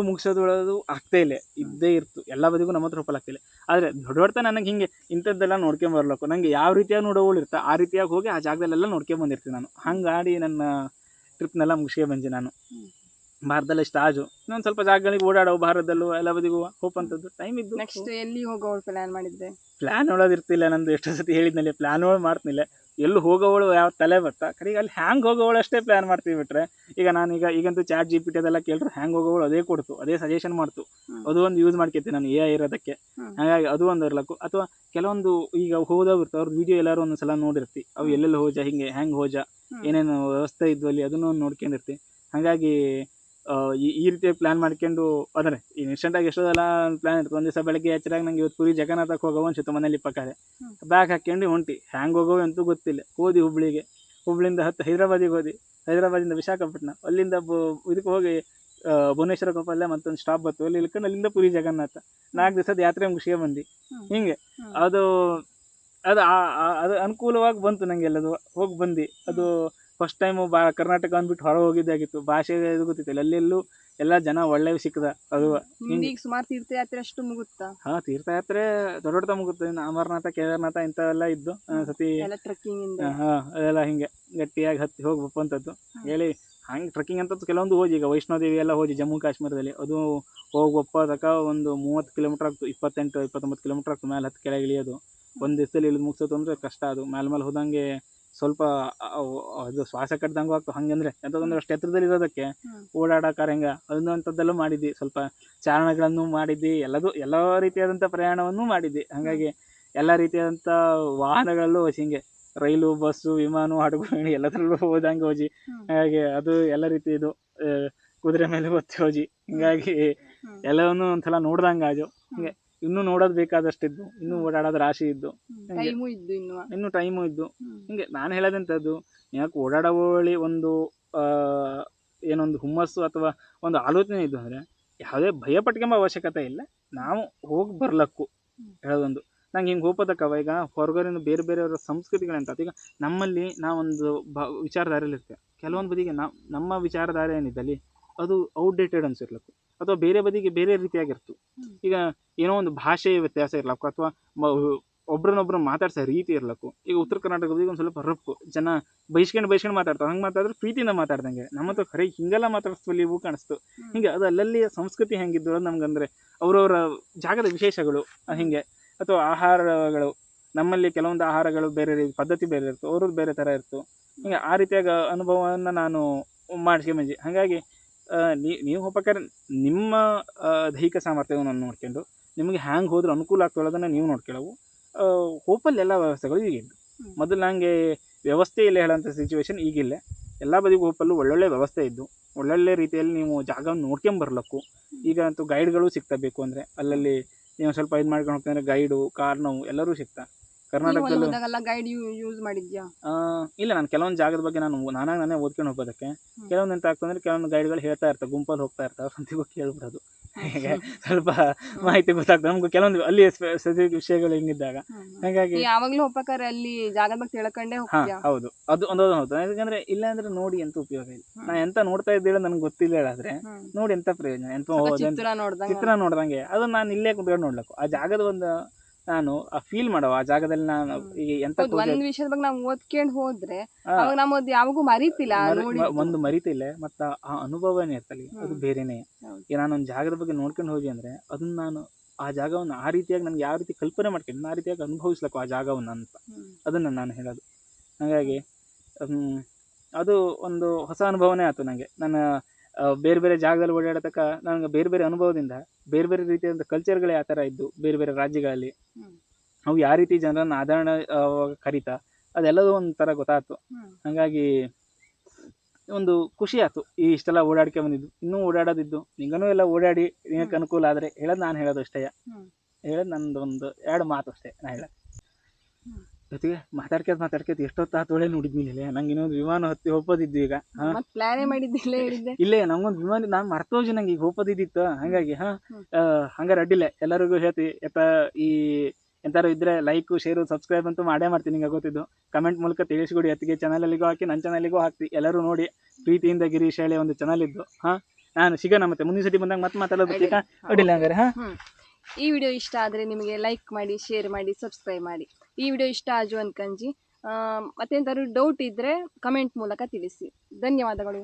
ಮುಗಿಸೋದು ಆಗ್ತಾ ಇಲ್ಲ, ಇದ್ದೇ ಇರ್ತು ಎಲ್ಲ ಬದಿಗೂ ನಮ್ಮ ಹತ್ರ ಹೋಗಲಾಗ್ತಿಲ್ಲ. ಆದರೆ ದೊಡ್ಡ ನನಗೆ ಹಿಂಗೆ ಇಂಥದ್ದೆಲ್ಲ ನೋಡ್ಕೊಂಬರ್ಲಕ್ಕು ನಂಗೆ ಯಾವ ರೀತಿಯಾಗಿ ನೋಡೋಳು ಇರ್ತಾ ಆ ರೀತಿಯಾಗಿ ಹೋಗಿ ಆ ಜಾಗದಲ್ಲೆಲ್ಲ ನೋಡ್ಕೊಂಬಂದಿರ್ತೀನಿ ನಾನು. ಹಂಗಾಗಿ ನನ್ನ ಟ್ರಿಪ್ನೆಲ್ಲ ಮುಗಿಸ್ಕೊ ಬಂದೆ ನಾನು. ಭಾರತದಲ್ಲಿ ಇಷ್ಟು ಆಜು ಇನ್ನೊಂದು ಸ್ವಲ್ಪ ಜಾಗಗಳಿಗೆ ಓಡಾಡೋ ಭಾರತದಲ್ಲೂ ಎಲ್ಲ ಬದಿಗೂ ಹೋಗುವಂಥದ್ದು ಟೈಮ್ ಇದ್ದು. ನೆಕ್ಸ್ಟ್ ಎಲ್ಲಿ ಹೋಗೋಳು ಪ್ಲ್ಯಾನ್ ಮಾಡಿದ್ದೆ? ಪ್ಲ್ಯಾನ್ ಹೇಳೋದಿರ್ತಿಲ್ಲ ನಂದು. ಎಷ್ಟೋ ಸತಿ ಹೇಳಿದ್ನಲ್ಲಿ ಪ್ಲ್ಯಾನ್ಗಳು ಮಾಡ್ತಿಲ್ಲ. ಎಲ್ಲೂ ಹೋಗೋವಳು ಯಾವ ತಲೆ ಬರ್ತಾ ಕಡೆಗೆ ಅಲ್ಲಿ ಹ್ಯಾಂಗೆ ಹೋಗೋವಳು ಅಷ್ಟೇ ಪ್ಲ್ಯಾನ್ ಮಾಡ್ತೀವಿ ಬಿಟ್ರೆ. ಈಗ ಈಗಂತೂ ಚಾಟ್ GPT ಅದೆಲ್ಲ ಕೇಳಿದ್ರು ಹ್ಯಾಂಗೆ ಹೋಗೋವಳು ಅದೇ ಕೊಡ್ತು, ಅದೇ ಸಜೆಷನ್ ಮಾಡ್ತು. ಅದು ಒಂದು ಯೂಸ್ ಮಾಡ್ಕೊತೀನಿ ನಾನು AI ಇರೋದಕ್ಕೆ. ಹಾಗಾಗಿ ಅದು ಒಂದು ಇರ್ಲಕ್ಕು. ಅಥವಾ ಕೆಲವೊಂದು ಈಗ ಹೋದವು ಇರ್ತಾವೆ ಅವ್ರ ವೀಡಿಯೋ ಎಲ್ಲರೂ ಒಂದೊಂದ್ಸಲ ನೋಡಿರ್ತಿ, ಅವು ಎಲ್ಲೆಲ್ಲಿ ಹೋಜ ಹಿಂಗೆ ಹ್ಯಾಂಗೆ ಹೋಜ ಏನೇನು ವ್ಯವಸ್ಥೆ ಇದ್ವು ಅಲ್ಲಿ ಅದನ್ನು ನೋಡ್ಕೊಂಡಿರ್ತಿ. ಹಾಗಾಗಿ ಈ ರೀತಿಯಾಗಿ ಪ್ಲ್ಯಾನ್ ಮಾಡ್ಕೊಂಡು ಅಂದರೆ ಈ ಇನ್ಸ್ಟೆಂಟಾಗಿ ಎಷ್ಟೋದೆಲ್ಲ ಪ್ಲ್ಯಾನ್ ಇರ್ತದೆ. ಒಂದು ದಿವಸ ಬೆಳಗ್ಗೆ ಎಚ್ಚರಾಗಿ ನಂಗೆ ಇವತ್ತು ಪುರಿ ಜಗನ್ನಾಥಕ್ಕೆ ಹೋಗೋ ಅನ್ಸಿತ್ತು ಮನೇಲಿ ಪಕ್ಕದೆ. ಬ್ಯಾಗ್ ಹಾಕ್ಕೊಂಡು ಹೊಂಟಿ ಹ್ಯಾಂಗೆ ಹೋಗೋವು ಅಂತೂ ಗೊತ್ತಿಲ್ಲ. ಹೋದಿ ಹುಬ್ಳಿಯಿಂದ ಹೈದ್ರಾಬಾದಿಗೆ ಹೋದಿ. ಹೈದರಾಬಾದಿಂದ ವಿಶಾಖಪಟ್ಟಣ, ಅಲ್ಲಿಂದ ಇದಕ್ಕೆ ಹೋಗಿ ಭುವನೇಶ್ವರ ಗೋಪಾಲ ಮತ್ತೊಂದು ಸ್ಟಾಪ್ ಬತ್ತು, ಅಲ್ಲಿ ಇಳ್ಕೊಂಡು ಅಲ್ಲಿಂದ ಪುರಿ ಜಗನ್ನಾಥ 4 ದಿವಸದ ಯಾತ್ರೆ ಮುಗಿಸ್ಕೊ ಬಂದು. ಹಿಂಗೆ ಅದು ಅದು ಅದು ಅನುಕೂಲವಾಗಿ ಬಂತು ನನಗೆ, ಎಲ್ಲದು ಹೋಗಿ ಬಂದು. ಅದು ಫಸ್ಟ್ ಟೈಮು ಕರ್ನಾಟಕ ಅಂದ್ಬಿಟ್ಟು ಹೊರ ಹೋಗಿದ್ದಾಗಿತ್ತು, ಭಾಷೆ ಇದು ಗೊತ್ತಿತ್ತು, ಅಲ್ಲೆಲ್ಲೂ ಎಲ್ಲ ಜನ ಒಳ್ಳೆಯ ಸಿಕ್ಕದ. ಅದು ಈಗ ಸುಮಾರು ತೀರ್ಥಯಾತ್ರೆ ಅಷ್ಟು ಮುಗುತ್ತಾ? ಹಾಂ, ತೀರ್ಥಯಾತ್ರೆ ದೊಡ್ಡ ದೊಡ್ಡ ಮುಗುತ್ತೆ. ಇನ್ನು ಅಮರನಾಥ, ಕೇದಾರನಾಥ ಇಂಥವೆಲ್ಲ ಇದ್ದು ಸತಿ ಟ್ರೆಕ್ಕಿಂಗ್ ಹಾಂ, ಅದೆಲ್ಲ ಹಿಂಗೆ ಗಟ್ಟಿಯಾಗಿ ಹತ್ತಿ ಹೋಗಿ ಬಪ್ಪಂಥದ್ದು ಹೇಳಿ. ಹಂಗೆ ಟ್ರೆಕ್ಕಿಂಗ್ ಅಂತ ಕೆಲವೊಂದು ಹೋಗಿ, ಈಗ ವೈಷ್ಣೋದೇವಿ ಎಲ್ಲ ಹೋಗಿ ಜಮ್ಮು ಕಾಶ್ಮೀರದಲ್ಲಿ, ಅದು ಹೋಗಿ ಒಪ್ಪೋದಕ್ಕ ಒಂದು 30 ಕಿಲೋಮೀಟ್ರ್ ಆಗ್ತು, 28-29 ಕಿಲೋಮೀಟ್ರ್ ಆಗ್ತು ಮೇಲೆ ಹತ್ತು ಕೆಳಗೆ ಇಳಿಯೋದು. ಒಂದು ದಿವಸದಲ್ಲಿ ಇಳಿದು ಮುಗಿಸೋದು ಅಂದರೆ ಕಷ್ಟ. ಅದು ಮೇಲೆ ಹೋದಂಗೆ ಸ್ವಲ್ಪ ಅದು ಶ್ವಾಸ ಕಟ್ಟಿದಂಗೂ ಆಗ್ತು. ಹಂಗಂದ್ರೆ ಎಂಥದಂದ್ರೆ ಅಷ್ಟು ಎತ್ತರದಲ್ಲಿ ಇರೋದಕ್ಕೆ ಓಡಾಡೋಕಾರ ಹೆಂಗೆ ಅನ್ನೋಂಥದ್ದೆಲ್ಲ ಮಾಡಿದ್ವಿ. ಸ್ವಲ್ಪ ಚಾರಣಗಳನ್ನು ಮಾಡಿದ್ವಿ, ಎಲ್ಲ ರೀತಿಯಾದಂಥ ಪ್ರಯಾಣವನ್ನು ಮಾಡಿದ್ವಿ. ಹಾಗಾಗಿ ಎಲ್ಲ ರೀತಿಯಾದಂಥ ವಾಹನಗಳಲ್ಲೂ ಹಿಂಗೆ ರೈಲು, ಬಸ್ಸು, ವಿಮಾನ, ಹಡಗು, ಎಲ್ಲದರಲ್ಲೂ ಹೋದಂಗೆ ಹೋಗಿ. ಹಾಗೆ ಅದು ಎಲ್ಲ ರೀತಿ ಇದು ಕುದುರೆ ಮೇಲೆ ಒತ್ತಿ ಹೋಗಿ. ಹಿಂಗಾಗಿ ಎಲ್ಲವನ್ನೂ ಒಂದ್ಸಲ ನೋಡ್ದಂಗೆ ಆಜು. ಹಿಂಗೆ ಇನ್ನೂ ನೋಡೋದು ಬೇಕಾದಷ್ಟಿದ್ದು, ಇನ್ನೂ ಓಡಾಡೋದು ರಾಶಿ ಇದ್ದು, ಇನ್ನೂ ಟೈಮು ಇದ್ದು. ಹಿಂಗೆ ನಾನು ಹೇಳೋದಂಥದ್ದು, ಯಾಕೆ ಓಡಾಡೋಳಿ ಒಂದು ಏನೊಂದು ಹುಮ್ಮಸ್ಸು ಅಥವಾ ಒಂದು ಆಲೋಚನೆ ಇದ್ದು ಅಂದರೆ ಯಾವುದೇ ಭಯ ಪಟ್ಕೊಂಬ ಅವಶ್ಯಕತೆ ಇಲ್ಲ. ನಾವು ಹೋಗಿ ಬರ್ಲಕ್ಕು ಹೇಳೋದೊಂದು. ನಂಗೆ ಹಿಂಗೆ ಹೋಗೋದಕ್ಕವ ಈಗ ಹೊರಗಡೆಯಿಂದ ಬೇರೆ ಬೇರೆಯವರ ಸಂಸ್ಕೃತಿಗಳಂತ. ಈಗ ನಮ್ಮಲ್ಲಿ ನಾವೊಂದು ವಿಚಾರಧಾರೆಯಲ್ಲಿರ್ತೇವೆ. ಕೆಲವೊಂದು ಬದಿಗೆ ನಮ್ಮ ವಿಚಾರಧಾರೆ ಏನಿದ್ದಲ್ಲಿ ಅದು ಔಟ್ಡೇಟೆಡ್ ಅನ್ಸಿರ್ಲಕ್ಕು, ಅಥವಾ ಬೇರೆ ಬದಿಗೆ ಬೇರೆ ರೀತಿಯಾಗಿರ್ತು. ಈಗ ಏನೋ ಒಂದು ಭಾಷೆಯ ವ್ಯತ್ಯಾಸ ಇರ್ಲಕ್ಕು, ಅಥವಾ ಒಬ್ರನ್ನೊಬ್ರು ಮಾತಾಡ್ಸೋ ರೀತಿ ಇರ್ಲಕ್ಕು. ಈಗ ಉತ್ತರ ಕರ್ನಾಟಕದಲ್ಲಿ ಒಂದು ಸ್ವಲ್ಪ ರಫ್ಕು ಜನ ಬೈಸ್ಕೊಂಡು ಮಾತಾಡ್ತಾವೆ. ಹಂಗೆ ಮಾತಾಡಿದ್ರೆ ಪ್ರೀತಿಯಿಂದ ಮಾತಾಡ್ದಂಗೆ. ನಮ್ಮಂತ ಖರೆ ಹಿಂಗೆಲ್ಲ ಮಾತಾಡಿಸ್ತೀವಿ ಇವು ಕಾಣಿಸ್ತು. ಹಿಂಗೆ ಅದು ಅಲ್ಲಲ್ಲಿ ಸಂಸ್ಕೃತಿ ಹೆಂಗಿದ್ದು ಅದು ನಮ್ಗಂದ್ರೆ ಅವರವರ ಜಾಗದ ವಿಶೇಷಗಳು ಹಿಂಗೆ, ಅಥವಾ ಆಹಾರಗಳು. ನಮ್ಮಲ್ಲಿ ಕೆಲವೊಂದು ಆಹಾರಗಳು ಬೇರೆ ರೀತಿ ಪದ್ಧತಿ ಬೇರೆ ಇರ್ತು, ಅವ್ರದ್ದು ಬೇರೆ ಥರ ಇರ್ತು. ಹಿಂಗೆ ಆ ರೀತಿಯಾಗ ಅನುಭವವನ್ನು ನಾನು ಮಾಡಿಸ್ಕೊಂಬಂದು. ಹಾಗಾಗಿ ನೀವು ಹೋಗ್ಬೇಕಾದ್ರೆ ನಿಮ್ಮ ದೈಹಿಕ ಸಾಮರ್ಥ್ಯವನ್ನು ನೋಡ್ಕೊಂಡು ನಿಮಗೆ ಹ್ಯಾಂಗೆ ಹೋದ್ರೆ ಅನುಕೂಲ ಆಗ್ತೋಳೋದನ್ನು ನೀವು ನೋಡ್ಕೊಳ್ಳವು. ಹೋಪಲ್ಲಿ ಎಲ್ಲ ವ್ಯವಸ್ಥೆಗಳು ಈಗಿದ್ದು. ಮೊದಲು ನನಗೆ ವ್ಯವಸ್ಥೆ ಇಲ್ಲ ಹೇಳೋಂಥ ಸಿಚುವೇಶನ್ ಈಗಿಲ್ಲ. ಎಲ್ಲ ಬದಿಗೂ ಹೋಪಲ್ಲೂ ಒಳ್ಳೊಳ್ಳೆ ವ್ಯವಸ್ಥೆ ಇದ್ದು, ಒಳ್ಳೊಳ್ಳೆ ರೀತಿಯಲ್ಲಿ ನೀವು ಜಾಗವನ್ನು ನೋಡ್ಕೊಂಬರ್ಲಕ್ಕು. ಈಗ ಅಂತೂ ಗೈಡ್ಗಳು ಸಿಗ್ತಾ ಬೇಕು ಅಂದರೆ, ಅಲ್ಲಲ್ಲಿ ನೀವು ಸ್ವಲ್ಪ ಇದು ಮಾಡ್ಕೊಂಡು ಹೋಗ್ತಂದ್ರೆ ಗೈಡು, ಕಾರ್ನವು ಎಲ್ಲರೂ ಸಿಗ್ತಾ. ಕರ್ನಾಟಕದಲ್ಲೂ ಗೈಡ್ ಯೂಸ್ ಮಾಡಿದ್ಯಾ? ಇಲ್ಲ, ನಾನು ಕೆಲವೊಂದು ಜಾಗದ ಬಗ್ಗೆ ನಾನೇ ಓದ್ಕೊಂಡು ಹೋಗೋದಕ್ಕೆ. ಕೆಲವೊಂದು ಎಂತ ಆಗ್ತಂದ್ರೆ ಕೆಲವೊಂದು ಗೈಡ್ಗಳು ಹೇಳ್ತಾ ಇರ್ತಾರೆ, ಗುಂಪಲ್ಲಿ ಹೋಗ್ತಾ ಇರ್ತಾರೆ, ಅಂತಿಗೂ ಕೇಳ್ಬಿಡೋದು. ಹೀಗೆ ಸ್ವಲ್ಪ ಮಾಹಿತಿ ಗೊತ್ತಾಗ್ತದೆ ನಮ್ಗೆ ಕೆಲವೊಂದು ಅಲ್ಲಿ ಸ್ಪೆಸಿಫಿಕ್ ವಿಷಯಗಳು ಹಿಂಗಿದ್ದಾಗ. ಹಾಗಾಗಿ ಯಾವಾಗಲೂ ಹೋಗ್ಬೇಕಾದ್ರೆ ಅಲ್ಲಿ ಜಾಗದ ಬಗ್ಗೆ ತಿಳ್ಕೊಂಡೇ ಹೋಗ್ತೀಯಾ? ಹೌದು, ಅದು ಹೌದು. ಯಾಕಂದ್ರೆ ಇಲ್ಲ ಅಂದ್ರೆ ನೋಡಿ ಎಂತ ಉಪಯೋಗ ಇಲ್ಲ. ನಾ ಎಂತ ನೋಡ್ತಾ ಇದ್ದೇಳಿ ನನಗೆ ಗೊತ್ತಿಲ್ಲ ಹೇಳಾದ್ರೆ ನೋಡಿ ಎಂತ ಪ್ರಯೋಜನ? ಎಂತ ಚಿತ್ರ ನೋಡ್ದಂಗೆ ಅದನ್ನ ನಾನು ಇಲ್ಲೇ ಕುತ್ಕೊಂಡು ನೋಡ್ಲಕ್ಕು. ಆ ಜಾಗದ ಒಂದು ನಾನು ಆ ಫೀಲ್ ಮಾಡವ, ಆ ಜಾಗದಲ್ಲಿ ನಾನು ಈಗ ಎಂತ ಒಂದ್ ವಿಷಯದ ಬಗ್ಗೆ ನಾವು ಓದ್ಕೊಂಡು ಹೋದ್ರೆ ನಮ್ಮದು ಯಾವಾಗೂ ಮರೀತಿಲ್ಲ, ಒಂದು ಮರಿತಿಲ್ಲ. ಮತ್ತು ಆ ಅನುಭವನೇ ಇರ್ತಲ್ಲ, ಅದು ಬೇರೆನೇ. ಈಗ ನಾನೊಂದು ಜಾಗದ ಬಗ್ಗೆ ನೋಡ್ಕೊಂಡು ಹೋಗಿ ಅಂದರೆ ಅದನ್ನ ನಾನು ಆ ಜಾಗವನ್ನು ಆ ರೀತಿಯಾಗಿ ನನಗೆ ಯಾವ ರೀತಿ ಕಲ್ಪನೆ ಮಾಡ್ಕೊಂಡು ಆ ರೀತಿಯಾಗಿ ಅನುಭವಿಸ್ಲಕ್ಕು ಆ ಜಾಗವನ್ನು ಅಂತ, ಅದನ್ನು ನಾನು ಹೇಳೋದು. ಹಾಗಾಗಿ ಅದು ಒಂದು ಹೊಸ ಅನುಭವನೇ ಆಯ್ತು ನನಗೆ. ನಾನು ಬೇರೆ ಬೇರೆ ಜಾಗದಲ್ಲಿ ಓಡಾಡತಕ್ಕ ನನಗೆ ಬೇರೆ ಬೇರೆ ಅನುಭವದಿಂದ ಬೇರೆ ಬೇರೆ ರೀತಿಯಾದ ಕಲ್ಚರ್ಗಳು ಯಾವ ಥರ ಇದ್ದು ಬೇರೆ ಬೇರೆ ರಾಜ್ಯಗಳಲ್ಲಿ ಅವು ಯಾವ ರೀತಿ ಜನರನ್ನು ಆದರಣ ಕರೀತಾ ಅದೆಲ್ಲದೂ ಒಂಥರ ಗೊತ್ತಾಯ್ತು. ಹಾಗಾಗಿ ಒಂದು ಖುಷಿ ಆಯ್ತು ಈ ಇಷ್ಟೆಲ್ಲ ಓಡಾಡ್ಕೆ ಬಂದಿದ್ದು. ಇನ್ನೂ ಓಡಾಡೋದಿದ್ದು, ನಿಂಗನೂ ಎಲ್ಲ ಓಡಾಡಿ ನಿನಗೆ ಅನುಕೂಲ ಆದರೆ ಹೇಳೋದು ನಾನು ಹೇಳೋದು ಅಷ್ಟೇ. ಹೇಳೋದು ನಂದು ಒಂದು 2 ಮಾತು ಅಷ್ಟೇ ನಾ ಹೇಳೋದು. ಜೊತೆಗೆ ಮಾತಾಡ್ಕೋತ ಎಷ್ಟೊತ್ತು ಒಳ್ಳೆ ನೋಡಿದ್ನಿಲ್ಲ. ನಂಗೆ ಇನ್ನೊಂದು ವಿಮಾನ ಹತ್ತಿ ಹೋಗೋದಿದ್ದು. ಈಗ ಪ್ಲಾನೇ ಮಾಡಿದ್ದಿಲ್ಲ ಹೇಳಿದ್ದೆ. ಇಲ್ಲೇ ನಮ್ಗೊಂದು ವಿಮಾನ ನಾನು ಮರ್ತೋಜಿ ನಂಗೆ ಈಗ ಹೋಗೋದಿದ್ದಿತ್ತು. ಹಾಗಾಗಿ ಹಂಗಾರೆ ಅಡ್ಡಿಲ್ಲ. ಎಲ್ಲರಿಗೂ ಹೇಳ್ತಿ ಈ ಎಂತಾರು ಇದ್ರೆ ಲೈಕ್, ಶೇರು, ಸಬ್ಸ್ಕ್ರೈಬ್ ಅಂತೂ ಮಾಡೇ ಮಾಡ್ತೀನಿ. ನಿಂಗೆ ಗೊತ್ತಿದ್ದು ಕಮೆಂಟ್ ಮೂಲಕ ತಿಳಿಸ್ಕೊಡಿ. ಅತ್ತಿಗೆ ಚಾನಲಲ್ಲಿಗೂ ಹಾಕಿ ನನ್ನ ಚಾನಲಿಗೂ ಹಾಕ್ತಿ. ಎಲ್ಲರೂ ನೋಡಿ ಪ್ರೀತಿಯಿಂದ ಗಿರೀಶ್ ಹೇಳಿ ಒಂದು ಚಾನಲ್ ಇದ್ದು. ನಾನು ಸಿಗೋಣ ಮತ್ತೆ ಮುಂದಿನ ಸತಿ ಬಂದಾಗ ಮತ್ತೆ ಮಾತಾಡೋದು. ಅಡ್ಡಿಲ್ಲ ಹಂಗಾರೆ. ಈ ವಿಡಿಯೋ ಇಷ್ಟ ಆದರೆ ನಿಮಗೆ ಲೈಕ್ ಮಾಡಿ, ಶೇರ್ ಮಾಡಿ, ಸಬ್ಸ್ಕ್ರೈಬ್ ಮಾಡಿ. ಈ ವಿಡಿಯೋ ಇಷ್ಟ ಆಜು ಅನ್ಕಂಜಿ. ಮತ್ತೆಂತಾದ್ರು ಡೌಟ್ ಇದ್ದರೆ ಕಮೆಂಟ್ ಮೂಲಕ ತಿಳಿಸಿ. ಧನ್ಯವಾದಗಳು.